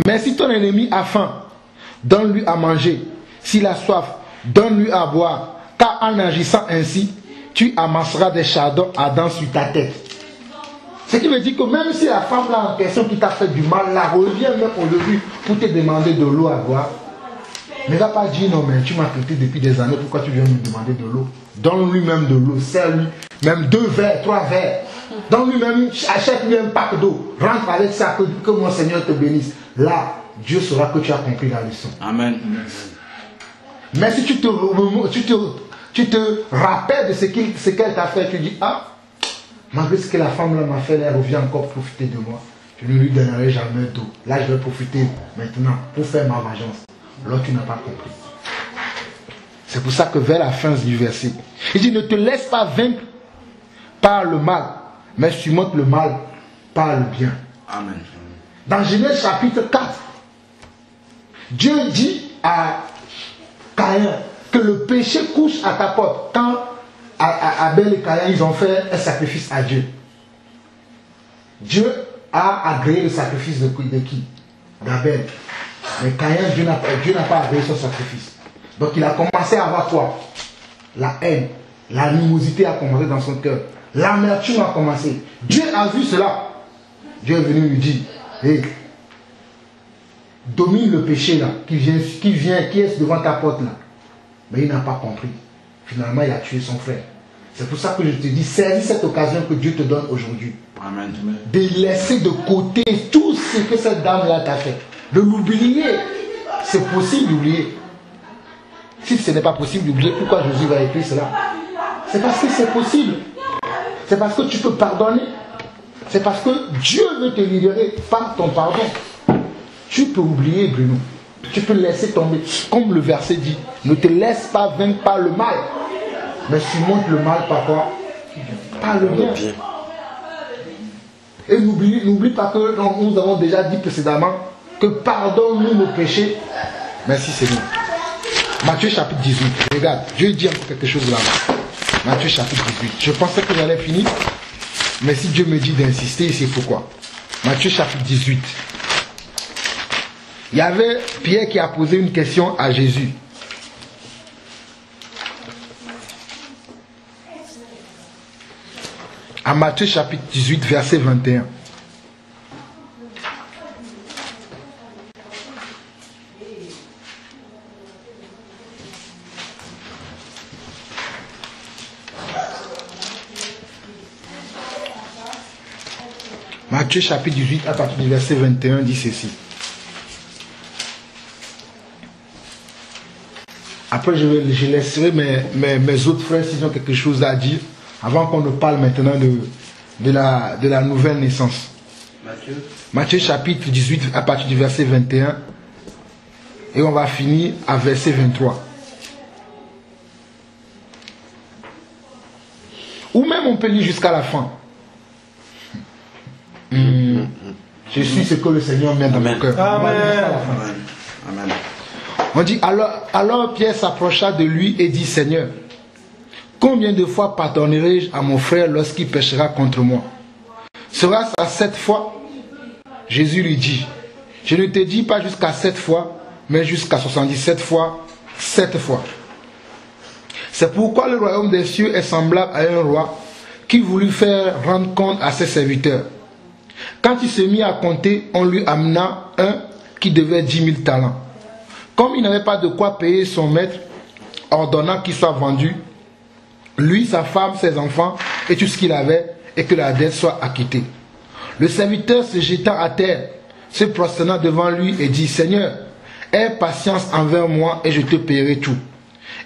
Mais si ton ennemi a faim, donne-lui à manger. S'il a soif, donne-lui à boire. Car en agissant ainsi, tu amasseras des chardons ardents sur ta tête. Ce qui veut dire que même si la femme là en question qui t'a fait du mal, là revient même aujourd'hui pour te demander de l'eau à boire, ne va pas dire non mais tu m'as traité depuis des années, pourquoi tu viens me demander de l'eau? Donne-lui même de l'eau, serre-lui même 2 verres, 3 verres. Donne-lui même, achète-lui un pack d'eau, rentre avec ça, que mon Seigneur te bénisse. là, Dieu saura que tu as compris la leçon. Amen. Mais si tu te rappelles de ce qu'elle t'a fait, tu dis, ah, malgré ce que la femme là m'a fait, elle revient encore profiter de moi. Je ne lui donnerai jamais d'eau. Là, je vais profiter maintenant pour faire ma vengeance. Là, tu n'as pas compris. C'est pour ça que vers la fin du verset, il dit, ne te laisse pas vaincre par le mal, mais surmonte le mal par le bien. Amen. Dans Genèse chapitre 4, Dieu dit à Caïn que le péché couche à ta porte. Quand Abel et Caïn, ils ont fait un sacrifice à Dieu. Dieu a agréé le sacrifice de qui? D'Abel. Mais Caïn, Dieu n'a pas agréé son sacrifice. Donc il a commencé à avoir quoi? La haine, l'animosité a commencé dans son cœur. L'amertume a commencé. Dieu a vu cela. Dieu est venu lui dire, hey, domine le péché là, qui est devant ta porte là. Mais il n'a pas compris. Finalement, il a tué son frère. C'est pour ça que je te dis, saisis cette occasion que Dieu te donne aujourd'hui. Amen. De laisser de côté tout ce que cette dame-là t'a fait. De l'oublier. C'est possible d'oublier. Si ce n'est pas possible d'oublier, pourquoi Jésus va écrire cela? C'est parce que c'est possible. C'est parce que tu peux pardonner. C'est parce que Dieu veut te libérer par ton pardon. Tu peux oublier, Bruno. Tu peux laisser tomber. Comme le verset dit, ne te laisse pas vaincre par le mal. Mais surmonte le mal par quoi? Par le bien. Et n'oublie pas que nous avons déjà dit précédemment que pardonne-nous nos péchés. Merci Seigneur. Matthieu chapitre 18. Regarde, Dieu dit encore quelque chose là-bas. Matthieu chapitre 18. Je pensais que j'allais finir. Mais si Dieu me dit d'insister, c'est pourquoi. Matthieu chapitre 18. Il y avait Pierre qui a posé une question à Jésus. À Matthieu chapitre 18, verset 21. Matthieu chapitre 18, à partir du verset 21, dit ceci. Après, je laisserai mes autres frères s'ils ont quelque chose à dire, avant qu'on ne parle maintenant de la nouvelle naissance. Matthieu chapitre 18, à partir du verset 21, et on va finir à verset 23. Ou même on peut lire jusqu'à la fin. Je suis ce que le Seigneur met dans mon cœur. Amen. Amen. On dit, alors Pierre s'approcha de lui et dit, Seigneur, combien de fois pardonnerai-je à mon frère lorsqu'il péchera contre moi? Sera-ce à 7 fois? Jésus lui dit, je ne te dis pas jusqu'à 7 fois, mais jusqu'à 77 fois, 7 fois. C'est pourquoi le royaume des cieux est semblable à un roi qui voulut faire rendre compte à ses serviteurs. Quand il se mit à compter, on lui amena un qui devait 10 000 talents. Comme il n'avait pas de quoi payer son maître, ordonnant qu'il soit vendu, lui, sa femme, ses enfants et tout ce qu'il avait, et que la dette soit acquittée. Le serviteur se jeta à terre, se prosternant devant lui et dit, Seigneur, aie patience envers moi et je te paierai tout.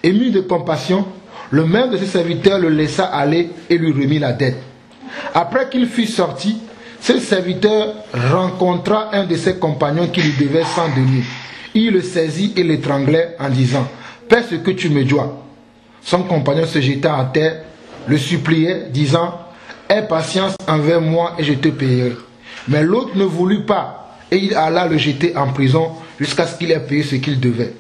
Ému de compassion, le maître de ses serviteurs le laissa aller et lui remit la dette. Après qu'il fut sorti, ce serviteur rencontra un de ses compagnons qui lui devait 100 deniers. Il le saisit et l'étranglait en disant, paie ce que tu me dois. Son compagnon se jeta à terre, le suppliait, disant, aie patience envers moi et je te paierai. Mais l'autre ne voulut pas, et il alla le jeter en prison jusqu'à ce qu'il ait payé ce qu'il devait.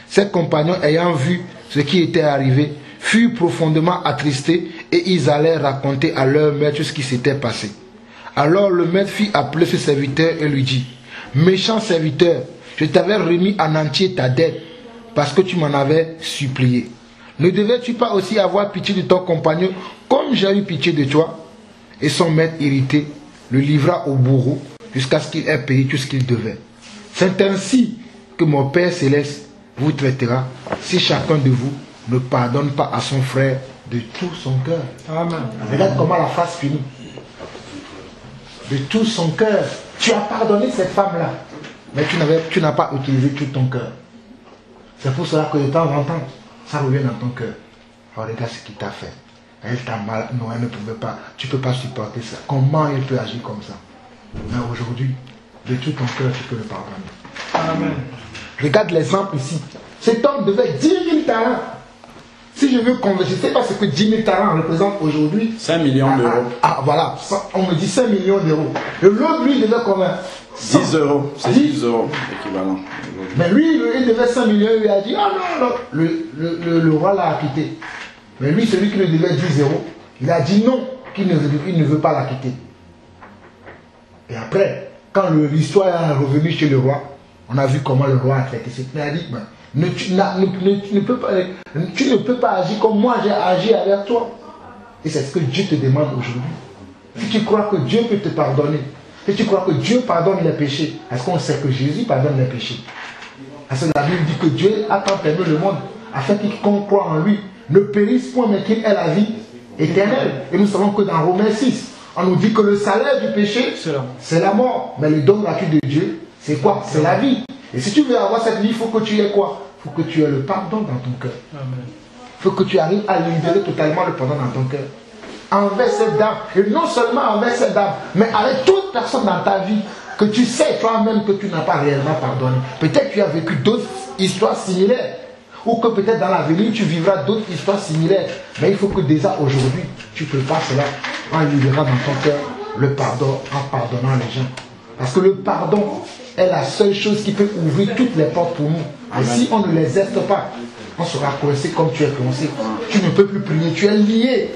Ses compagnons, ayant vu ce qui était arrivé, furent profondément attristés et ils allèrent raconter à leur maître ce qui s'était passé. Alors le maître fit appeler ce serviteur et lui dit, méchant serviteur, je t'avais remis en entier ta dette parce que tu m'en avais supplié. Ne devais-tu pas aussi avoir pitié de ton compagnon comme j'ai eu pitié de toi? Et son maître irrité le livra au bourreau jusqu'à ce qu'il ait payé tout ce qu'il devait. C'est ainsi que mon Père Céleste vous traitera si chacun de vous ne pardonne pas à son frère de tout son cœur. Amen. Regarde comment la phrase finit. De tout son cœur. Tu as pardonné cette femme-là. mais tu n'as pas utilisé tout ton cœur. C'est pour cela que de temps en temps, ça revient dans ton cœur. Oh, regarde ce qu'il t'a fait. Elle t'a mal. Non, elle ne pouvait pas. Tu ne peux pas supporter ça. Comment elle peut agir comme ça? Mais aujourd'hui, de tout ton cœur, tu peux le pardonner. Amen. Regarde l'exemple ici. Cet homme devait 10 000 talents. Si je veux convertir, je ne sais pas ce que 10 000 talents représentent aujourd'hui. 5 millions d'euros. Voilà, on me dit 5 millions d'euros. Et l'autre, lui, devait combien? 10 euros. C'est 10 euros équivalent. Mais lui, il devait 5 millions. Il lui a dit, ah non, non. Le roi l'a acquitté. Mais lui, celui qui lui devait 10 euros, il a dit non, qu'il ne veut pas l'acquitter. Et après, quand l'histoire est revenue chez le roi, on a vu comment le roi a traité. Il a dit, tu ne peux pas agir comme moi j'ai agi avec toi. Et c'est ce que Dieu te demande aujourd'hui. Si tu crois que Dieu peut te pardonner, si tu crois que Dieu pardonne les péchés, est-ce qu'on sait que Jésus pardonne les péchés? Parce que la Bible dit que Dieu a tant aimé le monde afin qu'il croit en lui ne périsse point, mais qu'il ait la vie éternelle. Et nous savons que dans Romains 6, on nous dit que le salaire du péché, c'est la mort. Mais le don gratuit de Dieu, c'est quoi? C'est la vie. Et si tu veux avoir cette vie, il faut que tu aies quoi? Il faut que tu aies le pardon dans ton cœur. Il faut que tu arrives à libérer totalement le pardon dans ton cœur. Envers cette dame, et non seulement envers cette dame, mais avec toute personne dans ta vie que tu sais toi-même que tu n'as pas réellement pardonné. Peut-être que tu as vécu d'autres histoires similaires. Ou que peut-être dans l'avenir tu vivras d'autres histoires similaires. Mais il faut que déjà aujourd'hui, tu prépares cela en libérant dans ton cœur le pardon, en pardonnant les gens. Parce que le pardon est la seule chose qui peut ouvrir toutes les portes pour nous. Et si on ne les zeste pas, on sera coincé comme tu es coincé. Tu ne peux plus prier, tu es lié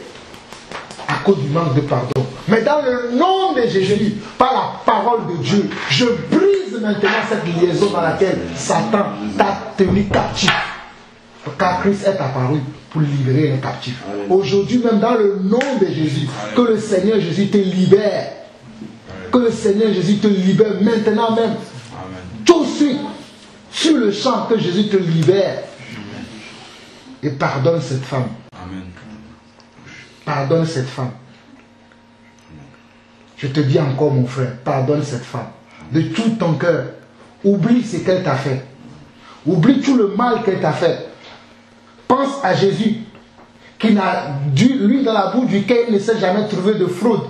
à cause du manque de pardon. Mais dans le nom de Jésus, par la parole de Dieu, je brise maintenant cette liaison dans laquelle Satan t'a tenu captif. Car Christ est apparu pour libérer les captifs. Aujourd'hui, même dans le nom de Jésus, que le Seigneur Jésus te libère. Que le Seigneur Jésus te libère maintenant même. Tout de suite, sur le champ, que Jésus te libère. Et pardonne cette femme. Pardonne cette femme. Je te dis encore, mon frère, pardonne cette femme. De tout ton cœur. Oublie ce qu'elle t'a fait. Oublie tout le mal qu'elle t'a fait. Pense à Jésus, qui n'a dû, lui, dans la boue duquel il ne s'est jamais trouvé de fraude,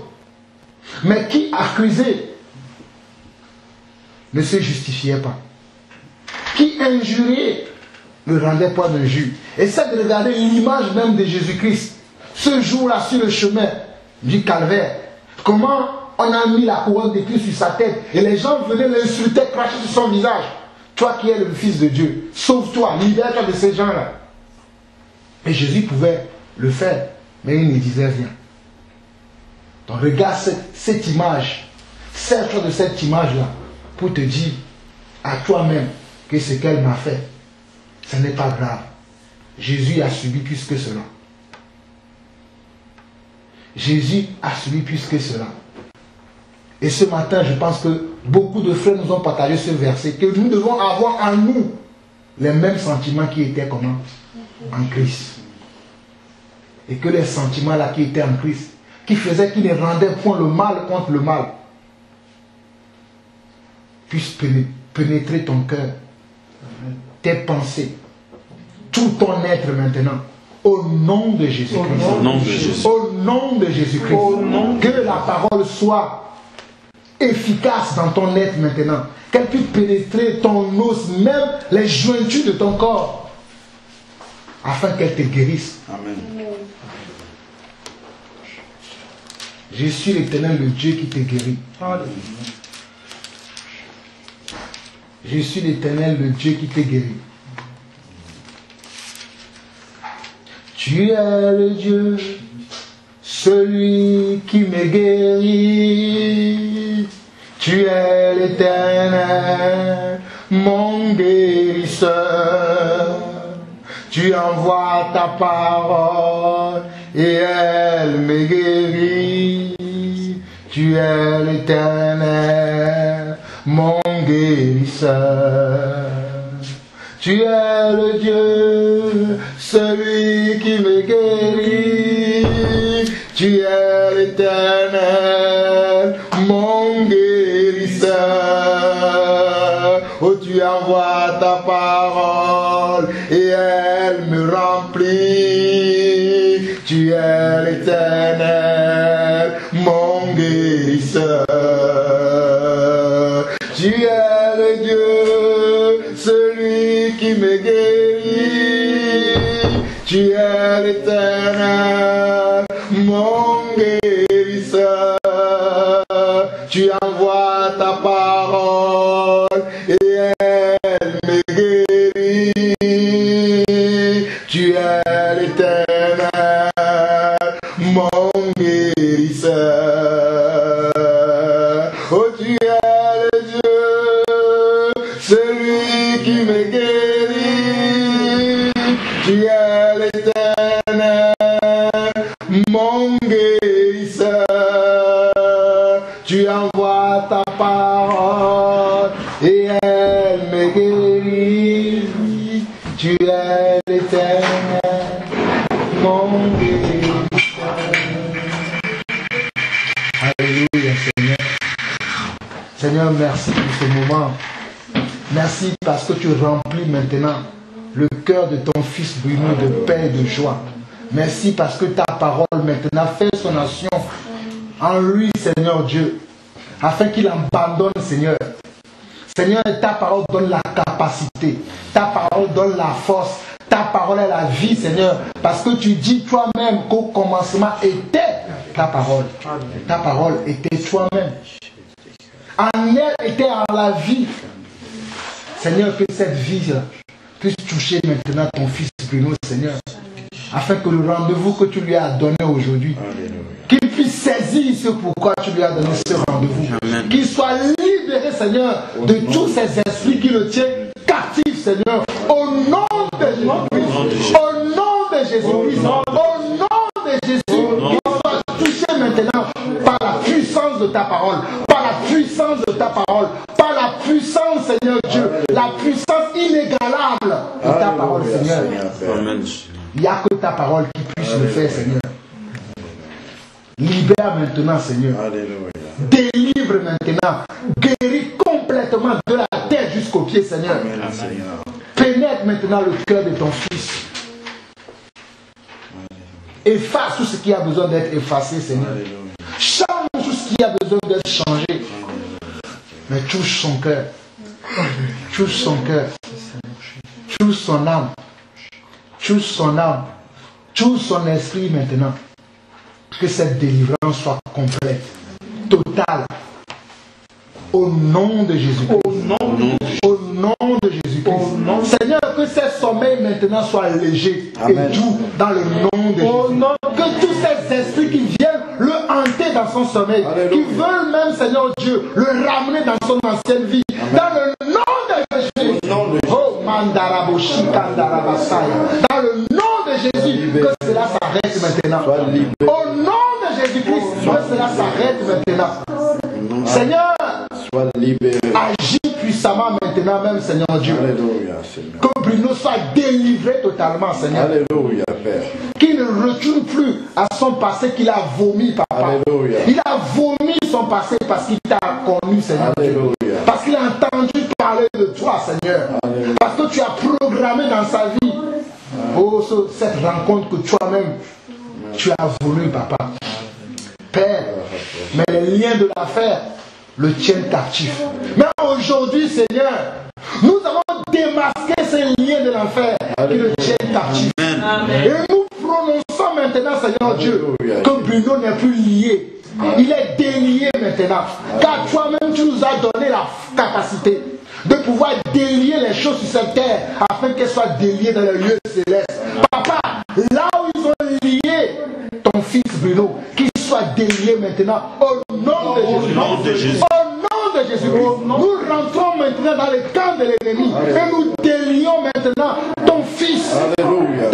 mais qui, accusé, ne se justifiait pas. Qui, injurié, ne rendait pas d'injure. Essaie de regarder l'image même de Jésus-Christ, ce jour-là, sur le chemin du calvaire. Comment on a mis la couronne de Christ sur sa tête, et les gens venaient l'insulter, cracher sur son visage. Toi qui es le Fils de Dieu, sauve-toi, libère-toi de ces gens-là. Et Jésus pouvait le faire, mais il ne disait rien. Donc regarde cette image, sers-toi de cette image-là pour te dire à toi-même que ce qu'elle m'a fait, ce n'est pas grave. Jésus a subi plus que cela. Jésus a subi plus que cela. Et ce matin, je pense que beaucoup de frères nous ont partagé ce verset, que nous devons avoir en nous les mêmes sentiments qui étaient comment? En Christ. Et que les sentiments là qui étaient en Christ, qui faisaient qu'il ne rendait point le mal contre le mal, puissent pénétrer ton cœur, tes pensées, tout ton être maintenant, au nom de Jésus-Christ. Au nom de Jésus. Au nom de Jésus-Christ. Que la parole soit efficace dans ton être maintenant. Qu'elle puisse pénétrer ton os, même les jointures de ton corps, afin qu'elle te guérisse. Amen. Je suis l'Éternel, le Dieu qui te guérit. Je suis l'Éternel, le Dieu qui te guérit. Tu es le Dieu, celui qui me guérit. Tu es l'Éternel, mon guérisseur. Tu envoies ta parole et elle me guérit. Tu es l'Éternel, mon guérisseur. Tu es le Dieu, celui qui me guérit. Tu es l'Éternel, mon guérisseur. envoie ta parole et elle me remplit. Tu es l'Éternel, mon guérisseur. Tu es le Dieu, celui qui me guérit. Tu es l'Éternel, mon guérisseur. Tu envoies ta parole et elle me guérit. Tu es l'Éternel, mon guérisseur. Oh, tu es le Dieu, celui qui me guérit. Tu es l'Éternel, mon guérisseur. Tu envoies ta parole et elle me guérit. Tu es l'Éternel, mon guérisseur. Alléluia, Seigneur. Seigneur, merci pour ce moment. Merci parce que tu remplis maintenant le cœur de ton fils Bruno de paix et de joie. Merci parce que ta parole maintenant fait son action en lui, Seigneur Dieu, afin qu'il abandonne, Seigneur. Seigneur, ta parole donne la capacité, ta parole donne la force, ta parole est la vie, Seigneur, parce que tu dis toi-même qu'au commencement était ta parole. Ta parole était toi-même. En elle était en la vie. Seigneur, que cette vie puisse toucher maintenant ton fils Bruno, Seigneur, afin que le rendez-vous que tu lui as donné aujourd'hui, qu'il puisse saisir ce pourquoi tu lui as donné ce rendez-vous, qu'il soit libéré, Seigneur, de tous ces esprits qui le tiennent captif, Seigneur, au nom de Jésus-Christ, au nom de Jésus-Christ, au nom de Jésus, qu'il soit touché maintenant par la puissance de ta parole, par la puissance de ta parole, par la puissance, Seigneur Dieu, la puissance inégalable de ta parole, Seigneur. Il n'y a que ta parole qui puisse le faire, Seigneur. Libère maintenant, Seigneur. Délivre maintenant. Guéris complètement de la tête jusqu'aux pieds, Seigneur. Pénètre maintenant le cœur de ton fils. Efface tout ce qui a besoin d'être effacé, Seigneur. Change tout ce qui a besoin d'être changé. Mais touche son cœur. Touche son cœur. Touche son âme. Touche son âme. Touche son esprit maintenant. Que cette délivrance soit complète, totale. Au nom de Jésus-Christ. Au nom de Jésus-Christ. Seigneur, que ces sommeils maintenant soient légers et doux dans le nom de Jésus. Que tous ces esprits qui viennent le hanter dans son sommeil, qui veulent même, Seigneur Dieu, le ramener dans son ancienne vie, dans le nom de Jésus. Oh, Mandaraboshi Kandarabasaya. Dans le nom de Jésus, que cela s'arrête maintenant. Au nom de Jésus-Christ, que cela s'arrête maintenant. Seigneur, sois libéré. Agis puissamment maintenant même, Seigneur Dieu. Alléluia, Seigneur. Que Bruno soit délivré totalement, Seigneur. Alléluia, Père. Qu'il ne retourne plus à son passé qu'il a vomi, Papa. Alléluia. Il a vomi son passé parce qu'il t'a connu, Seigneur. Alléluia. Parce qu'il a entendu parler de toi, Seigneur. Alléluia. Parce que tu as programmé dans sa vie. Oh, cette rencontre que toi-même, tu as voulu, Papa. Père, mais les liens de l'affaire le tiennent captif. Mais aujourd'hui, Seigneur, nous avons démasqué ces liens de l'enfer qui le tiennent captif. Et nous prononçons maintenant, Seigneur Dieu, que Bruno n'est plus lié. Il est délié maintenant. Car toi-même, tu nous as donné la capacité de pouvoir délier les choses sur cette terre afin qu'elles soient déliées dans les lieux célestes. Papa, là où ils ont lié ton fils Bruno, qu'il soit délié maintenant au nom de Jésus. Au nom de Jésus-Christ. Nous rentrons maintenant dans le camp de l'ennemi et nous délions maintenant ton fils,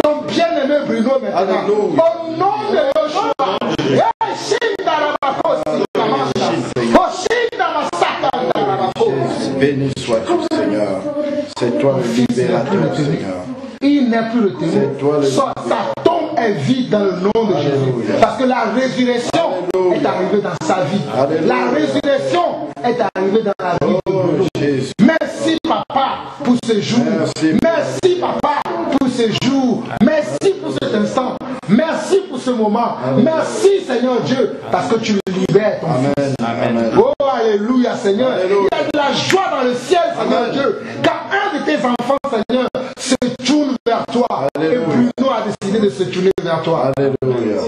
ton bien-aimé Bruno maintenant. Au nom de Yeshua. Béni sois-tu, Seigneur. C'est toi le libérateur, Seigneur. Il n'est plus retenu. Sa tombe est vide dans le nom de Jésus. Parce que la résurrection est arrivée dans sa vie. La résurrection est arrivée dans la vie de Bruno. Merci, Papa, pour ce jour. Merci, Papa, pour ce jour. Merci pour cet instant. Merci pour ce moment. Merci, Seigneur Dieu, parce que tu libères ton fils. Amen. Oh, alléluia, Seigneur. Il y a de la joie dans le ciel, Seigneur Dieu. Quand un de tes enfants, Seigneur, se tourne vers toi. Et Bruno a décidé de se tourner vers toi. Alléluia.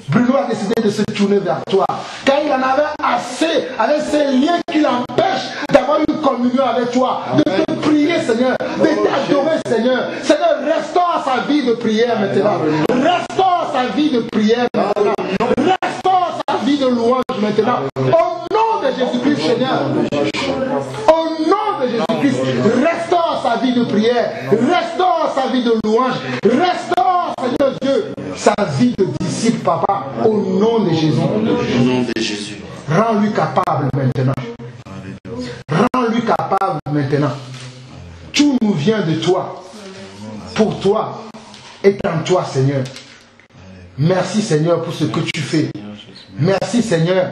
Bruno a décidé de se tourner vers toi. Quand il en avait assez avec ces liens qui l'empêchent d'avoir une communion avec toi, de te prier, Seigneur, de t'adorer, Seigneur. Seigneur, restaure sa vie de prière maintenant. Restaure sa vie de prière maintenant. Restaure sa vie de louange maintenant. Au nom de Jésus-Christ, Seigneur. Au nom de Jésus-Christ, restaure sa vie de prière. Restaure sa vie de louange. Restaure, Seigneur Dieu, sa vie de disciple, Papa, au nom de Jésus. Au nom de Jésus. Rends-lui capable maintenant. Rends-lui capable maintenant. Tout nous vient de toi. Pour toi. Et en toi, Seigneur. Merci, Seigneur, pour ce que tu fais. Merci, Seigneur.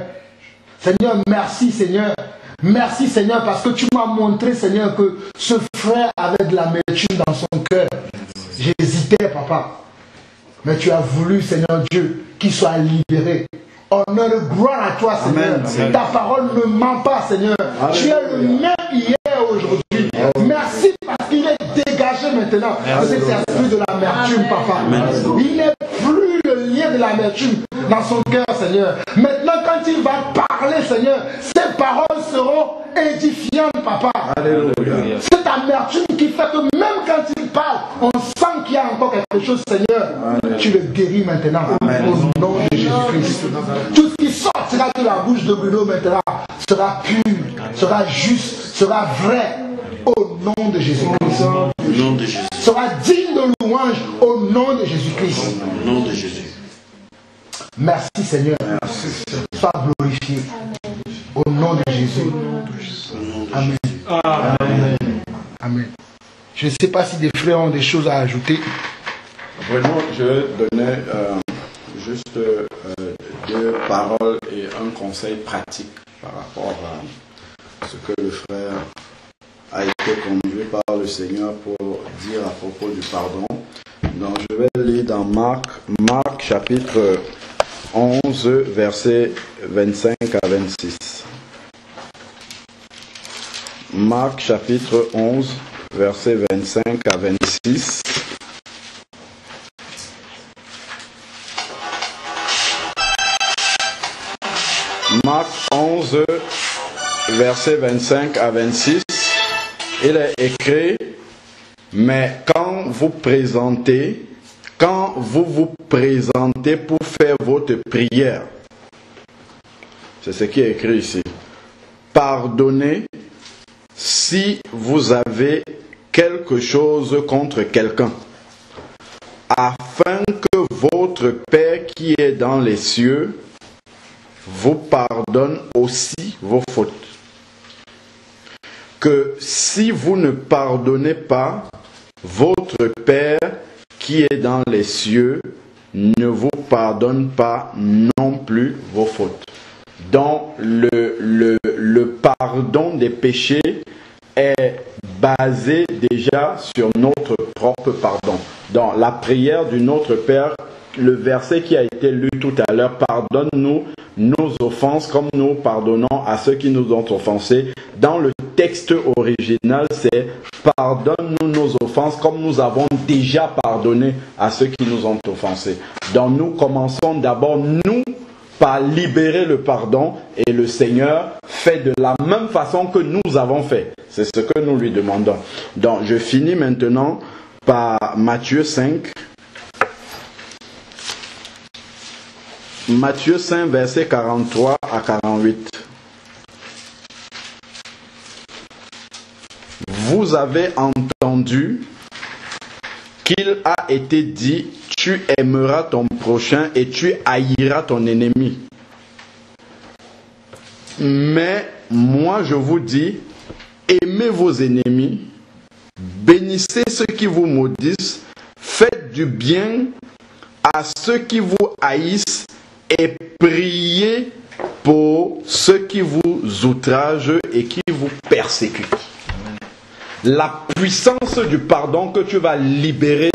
Seigneur, merci, Seigneur. Merci, Seigneur, parce que tu m'as montré, Seigneur, que ce frère avait de l'amertume dans son cœur. J'hésitais, Papa. Mais tu as voulu, Seigneur Dieu, qu'il soit libéré. Honneur et gloire à toi, Seigneur. Amen. Ta parole ne ment pas, Seigneur. Amen. Tu es le même hier et aujourd'hui. Merci parce qu'il est dégagé maintenant de cet esprit de l'amertume, Papa. Il n'est plus le lien de l'amertume dans son cœur, Seigneur. Maintenant, quand il va parler, Seigneur, ses paroles seront édifiantes, Papa. Alléluia. Cette amertume qui fait que même quand il parle, on sent qu'il y a encore quelque chose, Seigneur. Amen. Tu le guéris maintenant. Amen. Au nom de Jésus-Christ. Tout ce qui sortira de la bouche de Bruno maintenant sera pur, sera juste, sera vrai. Au nom de Jésus-Christ. Au nom de Jésus. Sera digne de louange au nom de Jésus-Christ. Au nom de Jésus. Merci, Seigneur. Sois glorifié. Au nom de Jésus. Amen. Amen. Amen. Je ne sais pas si des frères ont des choses à ajouter. Vraiment, je donnais juste deux paroles et un conseil pratique par rapport à ce que le frère a été conduit par le Seigneur pour dire à propos du pardon. Donc, je vais lire dans Marc chapitre 11, versets 25 à 26. Marc chapitre 11, versets 25 à 26. Marc 11, versets 25 à 26. Il est écrit, mais quand vous vous présentez pour faire votre prière, c'est ce qui est écrit ici. Pardonnez si vous avez quelque chose contre quelqu'un, afin que votre Père qui est dans les cieux vous pardonne aussi vos fautes. Que si vous ne pardonnez pas, votre Père qui est dans les cieux ne vous pardonne pas non plus vos fautes. Donc le pardon des péchés est basé déjà sur notre propre pardon. Dans la prière du Notre Père, le verset qui a été lu tout à l'heure, pardonne-nous nos offenses comme nous pardonnons à ceux qui nous ont offensés. Dans le texte original, c'est pardonne-nous nos offenses comme nous avons déjà pardonné à ceux qui nous ont offensés. Donc nous commençons d'abord, nous, par libérer le pardon, et le Seigneur fait de la même façon que nous avons fait. C'est ce que nous lui demandons. Donc je finis maintenant par Matthieu 5. Matthieu 5, versets 43 à 48. Vous avez entendu qu'il a été dit, tu aimeras ton prochain et tu haïras ton ennemi. Mais moi je vous dis, aimez vos ennemis, bénissez ceux qui vous maudissent, faites du bien à ceux qui vous haïssent et priez pour ceux qui vous outragent et qui vous persécutent. La puissance du pardon que tu vas libérer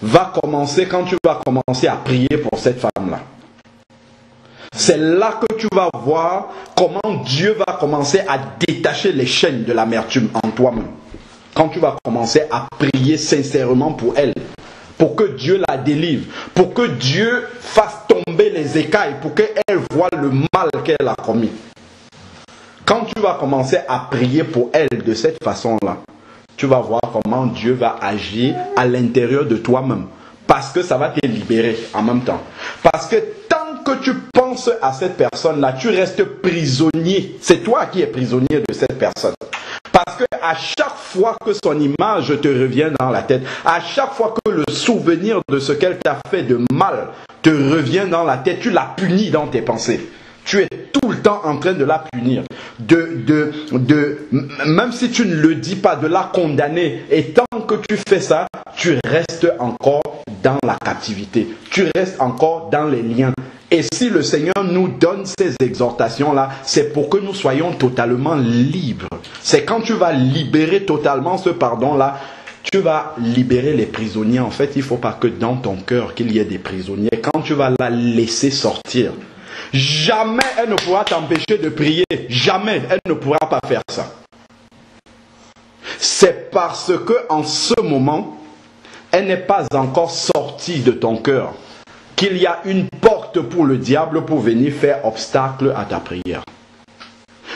va commencer quand tu vas commencer à prier pour cette femme-là. C'est là que tu vas voir comment Dieu va commencer à détacher les chaînes de l'amertume en toi-même. Quand tu vas commencer à prier sincèrement pour elle, pour que Dieu la délivre, pour que Dieu fasse tomber les écailles, pour qu'elle voie le mal qu'elle a commis. Quand tu vas commencer à prier pour elle de cette façon-là, tu vas voir comment Dieu va agir à l'intérieur de toi-même. Parce que ça va te libérer en même temps. Parce que tant que tu penses à cette personne-là, tu restes prisonnier. C'est toi qui es prisonnier de cette personne. Parce que à chaque fois que son image te revient dans la tête, à chaque fois que le souvenir de ce qu'elle t'a fait de mal te revient dans la tête, tu la punis dans tes pensées. Tu es tout le temps en train de la punir, même si tu ne le dis pas, de la condamner. Et tant que tu fais ça, tu restes encore dans la captivité. Tu restes encore dans les liens. Et si le Seigneur nous donne ces exhortations-là, c'est pour que nous soyons totalement libres. C'est quand tu vas libérer totalement ce pardon-là, tu vas libérer les prisonniers. En fait, il ne faut pas que dans ton cœur qu'il y ait des prisonniers. Quand tu vas la laisser sortir, jamais elle ne pourra t'empêcher de prier. Jamais elle ne pourra pas faire ça. C'est parce que en ce moment, elle n'est pas encore sortie de ton cœur qu'il y a une porte pour le diable pour venir faire obstacle à ta prière.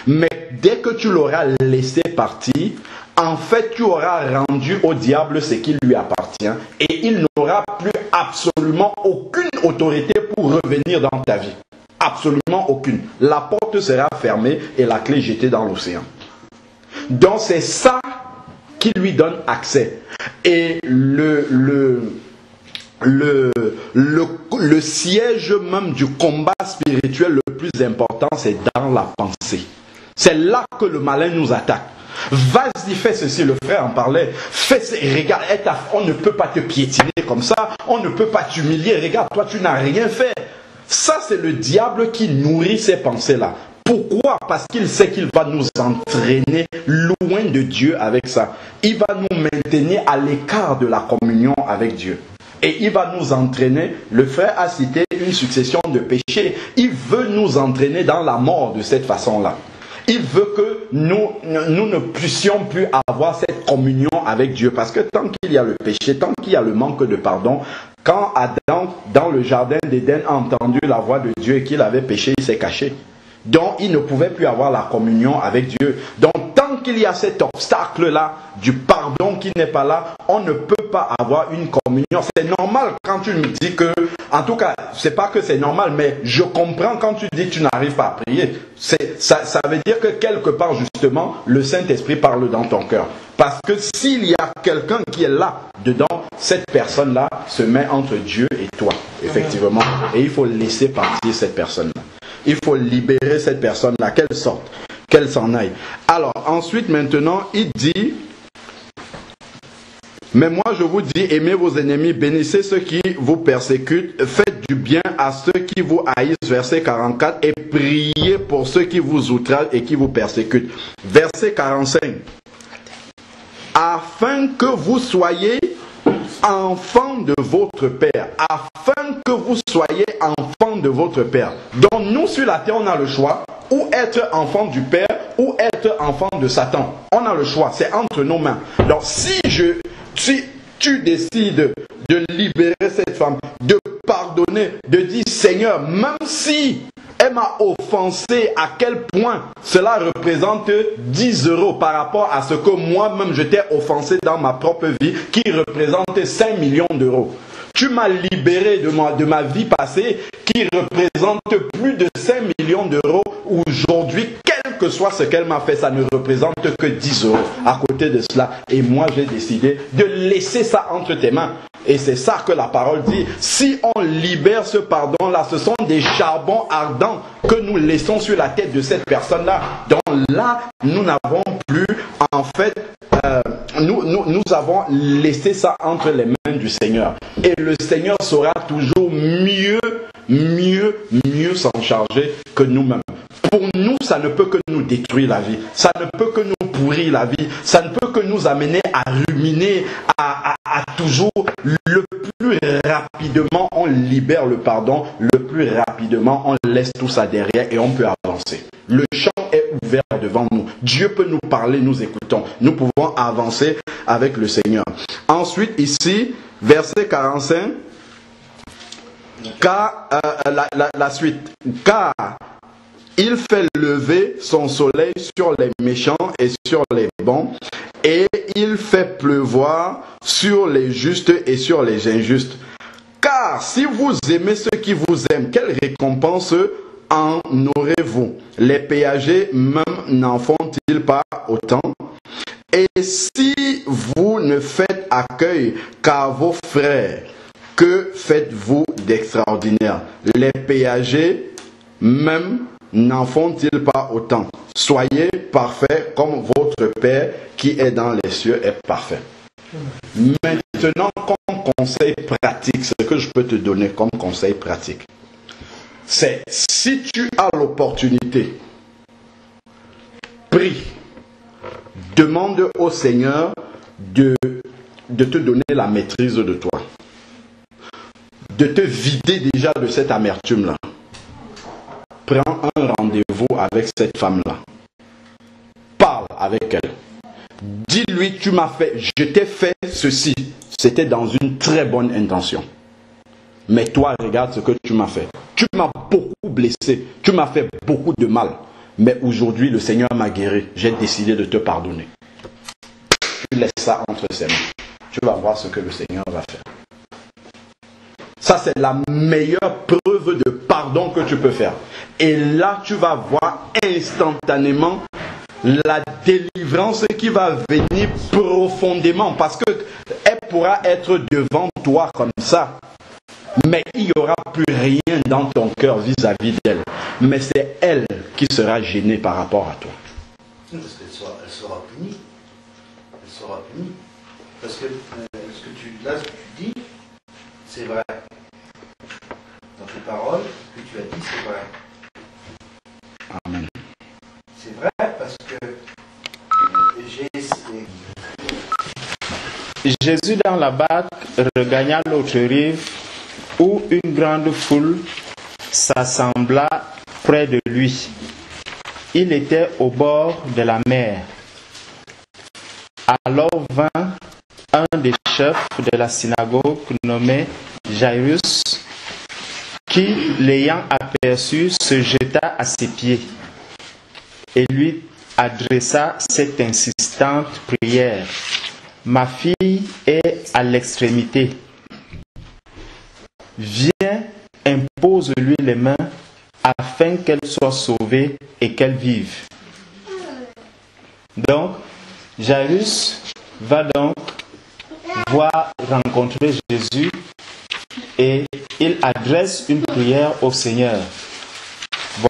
Mais dès que tu l'auras laissé partir, en fait, tu auras rendu au diable ce qui lui appartient et il n'aura plus absolument aucune autorité pour revenir dans ta vie. Absolument aucune. La porte sera fermée et la clé jetée dans l'océan. Donc c'est ça qui lui donne accès. Et le siège même du combat spirituel le plus important, c'est dans la pensée. C'est là que le malin nous attaque. Vas-y, fais ceci, le frère en parlait. Regarde, on ne peut pas te piétiner comme ça, on ne peut pas t'humilier. Regarde, toi tu n'as rien fait. Ça, c'est le diable qui nourrit ces pensées-là. Pourquoi? Parce qu'il sait qu'il va nous entraîner loin de Dieu avec ça. Il va nous maintenir à l'écart de la communion avec Dieu. Et il va nous entraîner, le frère a cité une succession de péchés. Il veut nous entraîner dans la mort de cette façon-là. Il veut que nous ne puissions plus avoir cette communion avec Dieu. Parce que tant qu'il y a le péché, tant qu'il y a le manque de pardon, quand Adam, dans le jardin d'Éden, a entendu la voix de Dieu et qu'il avait péché, il s'est caché. Donc, il ne pouvait plus avoir la communion avec Dieu. Donc, tant qu'il y a cet obstacle-là, du pardon qui n'est pas là, on ne peut pas avoir une communion. C'est normal quand tu me dis que, en tout cas, c'est pas que c'est normal, mais je comprends quand tu dis que tu n'arrives pas à prier. Ça veut dire que quelque part, justement, le Saint-Esprit parle dans ton cœur. Parce que s'il y a quelqu'un qui est là, dedans, cette personne-là se met entre Dieu et toi, effectivement. Et il faut laisser partir cette personne-là. Il faut libérer cette personne-là, qu'elle sorte, qu'elle s'en aille. Alors, ensuite, maintenant, il dit, mais moi je vous dis, aimez vos ennemis, bénissez ceux qui vous persécutent, faites du bien à ceux qui vous haïssent, verset 44, et priez pour ceux qui vous outragent et qui vous persécutent. Verset 45, afin que vous soyez enfants de votre Père, afin que vous soyez enfants de votre Père. Donc nous sur la terre on a le choix, ou être enfant du Père, ou être enfant de Satan. On a le choix, c'est entre nos mains. Donc si tu décides de libérer cette femme, de pardonner, de dire Seigneur, même si elle m'a offensé, à quel point cela représente 10 € par rapport à ce que moi-même je t'ai offensé dans ma propre vie, qui représente 5 millions d'euros. Tu m'as libéré de ma vie passée, qui représente plus de 5 millions d'euros. Aujourd'hui, quel que soit ce qu'elle m'a fait, ça ne représente que 10 € à côté de cela. Et moi, j'ai décidé de laisser ça entre tes mains. Et c'est ça que la parole dit. Si on libère ce pardon-là, ce sont des charbons ardents que nous laissons sur la tête de cette personne-là. Donc là, nous n'avons plus, en fait, nous avons laissé ça entre les mains du Seigneur. Et le Seigneur saura toujours mieux s'en charger que nous-mêmes. pour nous, ça ne peut que nous détruire la vie. Ça ne peut que nous pourrir la vie. Ça ne peut que nous amener à ruminer, à toujours le plus rapidement, on libère le pardon, le plus rapidement, on laisse tout ça derrière et on peut avancer. Le champ est ouvert devant nous. Dieu peut nous parler, nous écoutons. Nous pouvons avancer avec le Seigneur. Ensuite, ici, verset 45, car, la suite, car il fait lever son soleil sur les méchants et sur les bons, et il fait pleuvoir sur les justes et sur les injustes. Car si vous aimez ceux qui vous aiment, quelle récompense en aurez-vous? Les péagers même n'en font-ils pas autant? Et si vous ne faites accueil qu'à vos frères, que faites-vous d'extraordinaire? Les péagers même n'en font-ils pas autant? Soyez parfaits comme votre Père qui est dans les cieux est parfait. Maintenant, comme conseil pratique, ce que je peux te donner comme conseil pratique, c'est si tu as l'opportunité, prie, demande au Seigneur de te donner la maîtrise de toi, de te vider déjà de cette amertume-là. Prends un rendez-vous avec cette femme-là. Parle avec elle. Dis-lui, tu m'as fait, je t'ai fait ceci. C'était dans une très bonne intention. Mais toi, regarde ce que tu m'as fait. Tu m'as beaucoup blessé. Tu m'as fait beaucoup de mal. Mais aujourd'hui, le Seigneur m'a guéri. J'ai décidé de te pardonner. Tu laisses ça entre ses mains. Tu vas voir ce que le Seigneur va faire. Ça, c'est la meilleure preuve de pardon que tu peux faire. Et là, tu vas voir instantanément la délivrance qui va venir profondément. Parce qu'elle pourra être devant toi comme ça. Mais il n'y aura plus rien dans ton cœur vis-à-vis d'elle. Mais c'est elle qui sera gênée par rapport à toi. Parce qu'elle sera punie. Elle sera punie. Parce que ce que tu dis, c'est vrai. Dans tes paroles, ce que tu as dit, c'est vrai. Amen. C'est vrai parce que Jésus dans la barque regagna l'autre rive où une grande foule s'assembla près de lui. Il était au bord de la mer. Alors vint un des chefs de la synagogue nommé Jairus, qui, l'ayant aperçu, se jeta à ses pieds et lui adressa cette insistante prière. Ma fille est à l'extrémité. Viens, impose-lui les mains afin qu'elle soit sauvée et qu'elle vive. Donc, Jairus va donc rencontrer Jésus et il adresse une prière au Seigneur.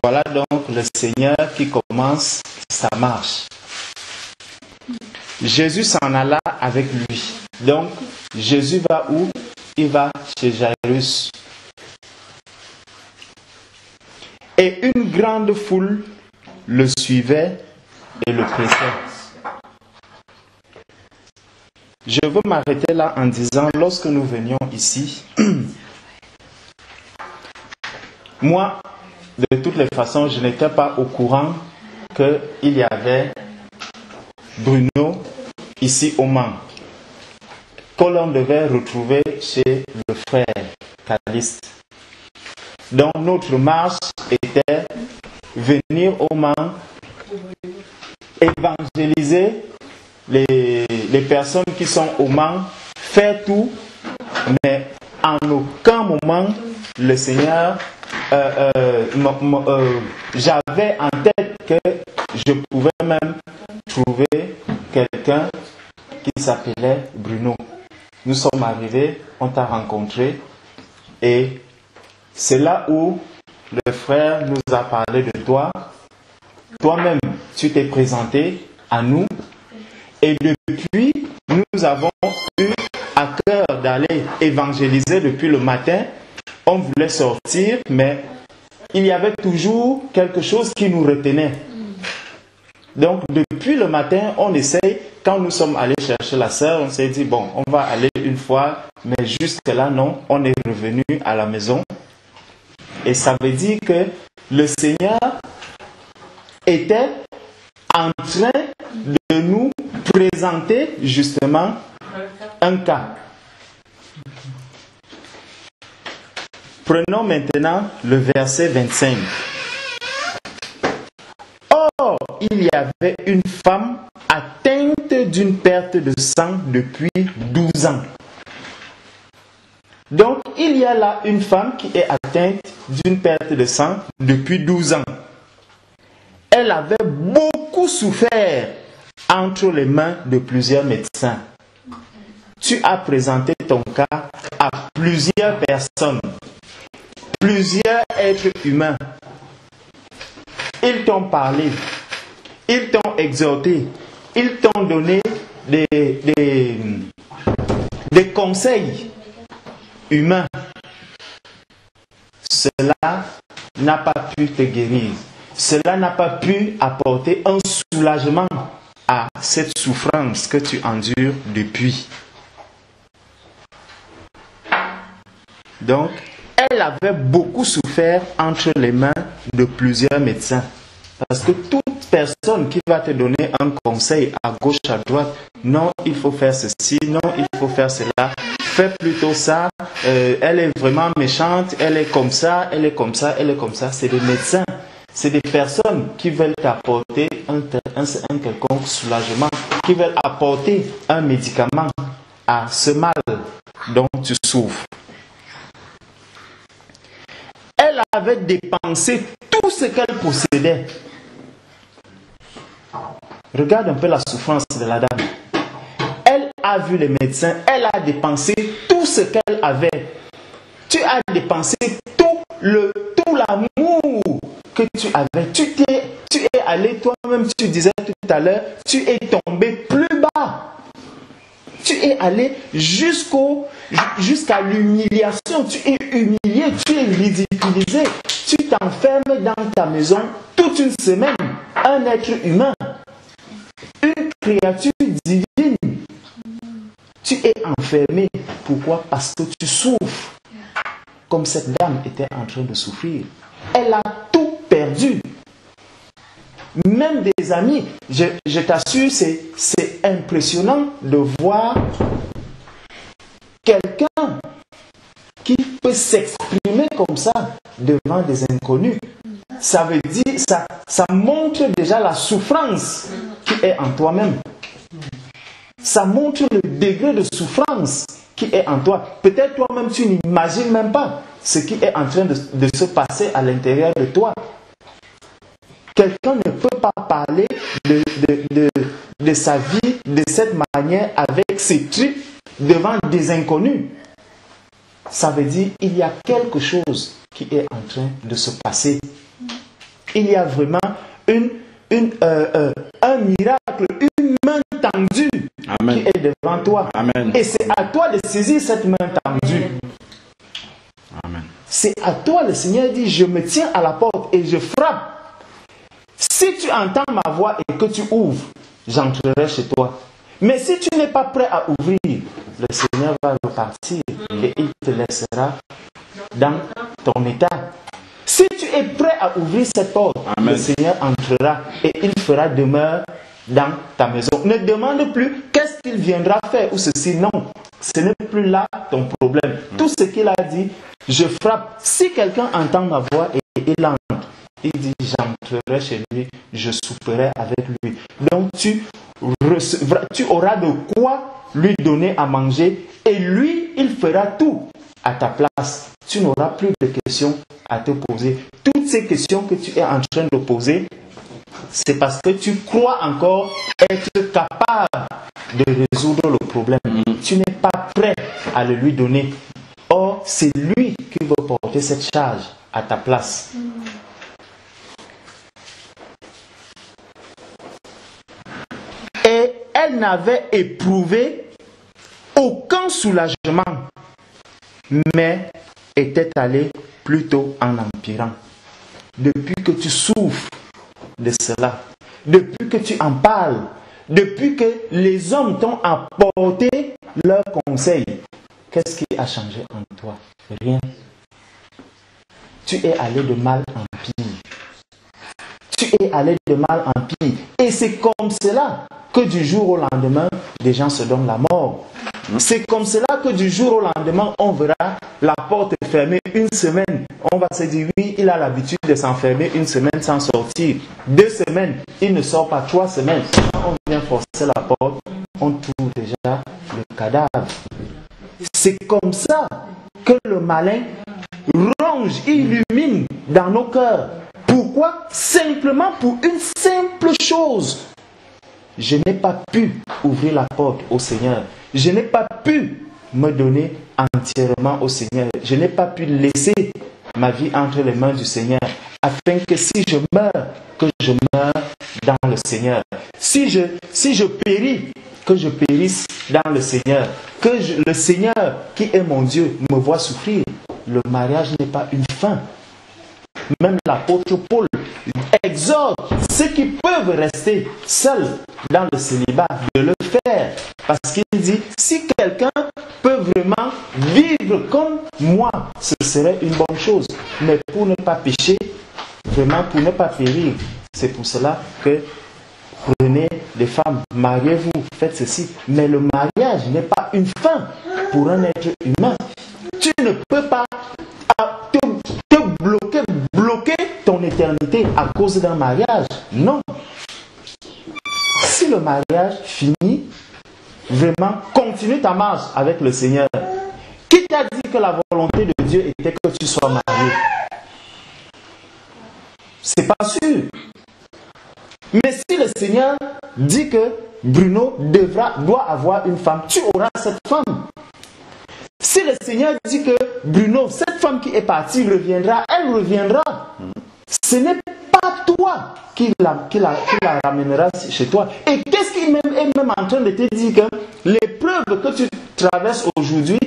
Voilà donc le Seigneur qui commence sa marche. Jésus s'en alla avec lui. Donc, Jésus va où? Il va chez Jairus. Et une grande foule le suivait et le pressait. Je veux m'arrêter là en disant, lorsque nous venions ici, moi, de toutes les façons, je n'étais pas au courant qu'il y avait Bruno ici au Mans, que l'on devait retrouver chez le frère Caliste. Donc notre marche était venir au Mans, évangéliser les personnes qui sont au Mans, faire tout, mais en aucun moment le Seigneur, j'avais en tête que je pouvais même trouver quelqu'un qui s'appelait Bruno. Nous sommes arrivés, on t'a rencontré et c'est là où le frère nous a parlé de toi. Toi-même, tu t'es présenté à nous et depuis, nous avons eu à cœur d'aller évangéliser depuis le matin. On voulait sortir, mais il y avait toujours quelque chose qui nous retenait. Donc, depuis le matin, on essaye, quand nous sommes allés chercher la sœur, on s'est dit, bon, on va aller une fois, mais jusque-là, non, on est revenu à la maison. Et ça veut dire que le Seigneur était en train de nous présenter justement un cas. Prenons maintenant le verset 25. Or, il y avait une femme atteinte d'une perte de sang depuis 12 ans. Donc, il y a là une femme qui est atteinte d'une perte de sang depuis 12 ans. Elle avait beaucoup souffert entre les mains de plusieurs médecins. Tu as présenté ton cas à plusieurs personnes, plusieurs êtres humains. Ils t'ont parlé, ils t'ont exhorté, ils t'ont donné des conseils humain. Cela n'a pas pu te guérir. Cela n'a pas pu apporter un soulagement à cette souffrance que tu endures depuis. Donc, elle avait beaucoup souffert entre les mains de plusieurs médecins. Parce que toute personne qui va te donner un conseil à gauche, à droite, non, il faut faire ceci, non, il faut faire cela, fais plutôt ça, elle est vraiment méchante, elle est comme ça, elle est comme ça, elle est comme ça. C'est des médecins, c'est des personnes qui veulent t'apporter un quelconque soulagement, qui veulent apporter un médicament à ce mal dont tu souffres. Elle avait dépensé tout ce qu'elle possédait. Regarde un peu la souffrance de la dame. Elle a vu les médecins, elle a dépensé tout ce qu'elle avait. Tu as dépensé tout l'amour que tu avais. Tu es allé toi-même, tu disais tout à l'heure, tu es tombé plus bas. Tu es allé jusqu'à l'humiliation. Tu es humilié, tu es ridiculisé. Tu t'enfermes dans ta maison toute une semaine. Un être humain, une créature divine. Tu es enfermé. Pourquoi? Parce que tu souffres. Comme cette dame était en train de souffrir. Elle a tout perdu. Même des amis. Je t'assure, c'est impressionnant de voir quelqu'un qui peut s'exprimer comme ça devant des inconnus. Ça veut dire, ça montre déjà la souffrance qui est en toi-même. Ça montre le degré de souffrance qui est en toi. Peut-être toi-même tu n'imagines même pas ce qui est en train de se passer à l'intérieur de toi. Quelqu'un ne peut pas parler de sa vie de cette manière avec ses tripes devant des inconnus. Ça veut dire qu'il y a quelque chose qui est en train de se passer. Il y a vraiment un miracle, une main tendue. Amen. Qui est devant toi. Amen. Et c'est à toi de saisir cette main tendue. Amen. C'est à toi, le Seigneur dit, je me tiens à la porte et je frappe. Si tu entends ma voix et que tu ouvres, j'entrerai chez toi. Mais si tu n'es pas prêt à ouvrir, le Seigneur va repartir et il te laissera dans ton état. Si tu es prêt à ouvrir cette porte, amen, le Seigneur entrera et il fera demeure dans ta maison. Ne demande plus qu'est-ce qu'il viendra faire ou ceci. Non, ce n'est plus là ton problème. Tout ce qu'il a dit, je frappe. Si quelqu'un entend ma voix et il entre, il dit j'entrerai chez lui, je souperai avec lui. Donc tu auras de quoi lui donner à manger et lui, il fera tout à ta place. Tu n'auras plus de questions à te poser. Toutes ces questions que tu es en train de poser, c'est parce que tu crois encore être capable de résoudre le problème. Tu n'es pas prêt à le lui donner. Or, c'est lui qui va porter cette charge à ta place. Et elle n'avait éprouvé aucun soulagement, mais était allée plutôt en empirant. depuis que tu souffres de cela, depuis que tu en parles, depuis que les hommes t'ont apporté leurs conseils, qu'est-ce qui a changé en toi? Rien. Tu es allé de mal en pire. Tu es allé de mal en pire. Et c'est comme cela que du jour au lendemain, des gens se donnent la mort. C'est comme cela que du jour au lendemain, on verra la porte fermée une semaine. On va se dire, oui, il a l'habitude de s'enfermer une semaine sans sortir. 2 semaines, il ne sort pas. 3 semaines. Quand on vient forcer la porte, on trouve déjà le cadavre. C'est comme ça que le malin ronge, illumine dans nos cœurs. Pourquoi? Simplement pour une simple chose. Je n'ai pas pu ouvrir la porte au Seigneur. Je n'ai pas pu me donner entièrement au Seigneur. Je n'ai pas pu laisser ma vie entre les mains du Seigneur, afin que si je meurs, que je meure dans le Seigneur. Si je péris, que je périsse dans le Seigneur. Que le Seigneur, qui est mon Dieu, me voit souffrir. Le mariage n'est pas une fin. Même l'apôtre Paul exhorte ceux qui peuvent rester seuls dans le célibat de le faire. Parce qu'il dit, si quelqu'un peut vraiment vivre comme moi, ce serait une bonne chose. Mais pour ne pas pécher, vraiment pour ne pas périr, c'est pour cela que prenez des femmes, mariez-vous, faites ceci. Mais le mariage n'est pas une fin pour un être humain. Tu ne peux pas te bloquer ton éternité à cause d'un mariage. Non. Si le mariage finit, vraiment, continue ta marche avec le Seigneur. Qui t'a dit que la volonté de Dieu était que tu sois marié? C'est pas sûr. Mais si le Seigneur dit que Bruno doit avoir une femme, tu auras cette femme. Si le Seigneur dit que Bruno, cette femme qui est partie, reviendra, elle reviendra. Ce n'est pas toi qui la ramènera chez toi. Et qu'est-ce qu'il est même en train de te dire que l'épreuve que tu traverses aujourd'hui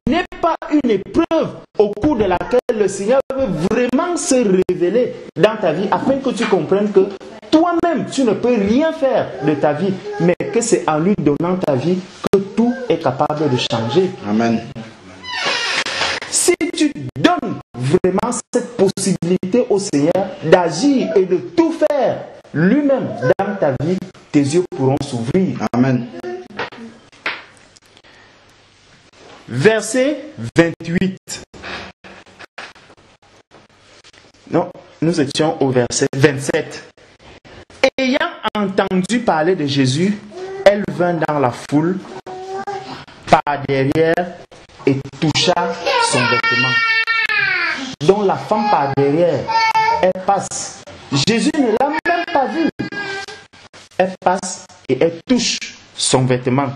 n'est pas une épreuve au cours de laquelle le Seigneur veut vraiment se révéler dans ta vie afin que tu comprennes que toi-même, tu ne peux rien faire de ta vie, mais que c'est en lui donnant ta vie que tout est capable de changer. Amen. Si tu donnes vraiment cette possibilité au Seigneur d'agir et de tout faire lui-même dans ta vie, tes yeux pourront s'ouvrir. Amen. Verset 28. Non, nous étions au verset 27. Ayant entendu parler de Jésus, elle vint dans la foule par derrière et toucha son vêtement. Donc la femme par derrière, elle passe. Jésus ne l'a même pas vu. Elle passe et elle touche son vêtement.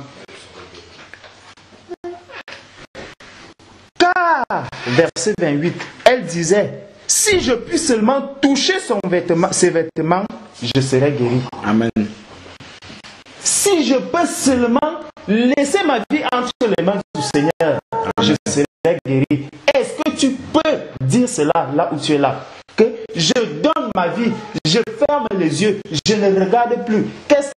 Car, verset 28, elle disait, si je puis seulement toucher ses vêtements, je serai guéri. Amen. Si je peux seulement laisser ma vie entre les mains du Seigneur, je serai guéri. Est-ce que tu peux dire cela là où tu es là? Que je donne ma vie, je ferme les yeux, je ne regarde plus. Qu'est-ce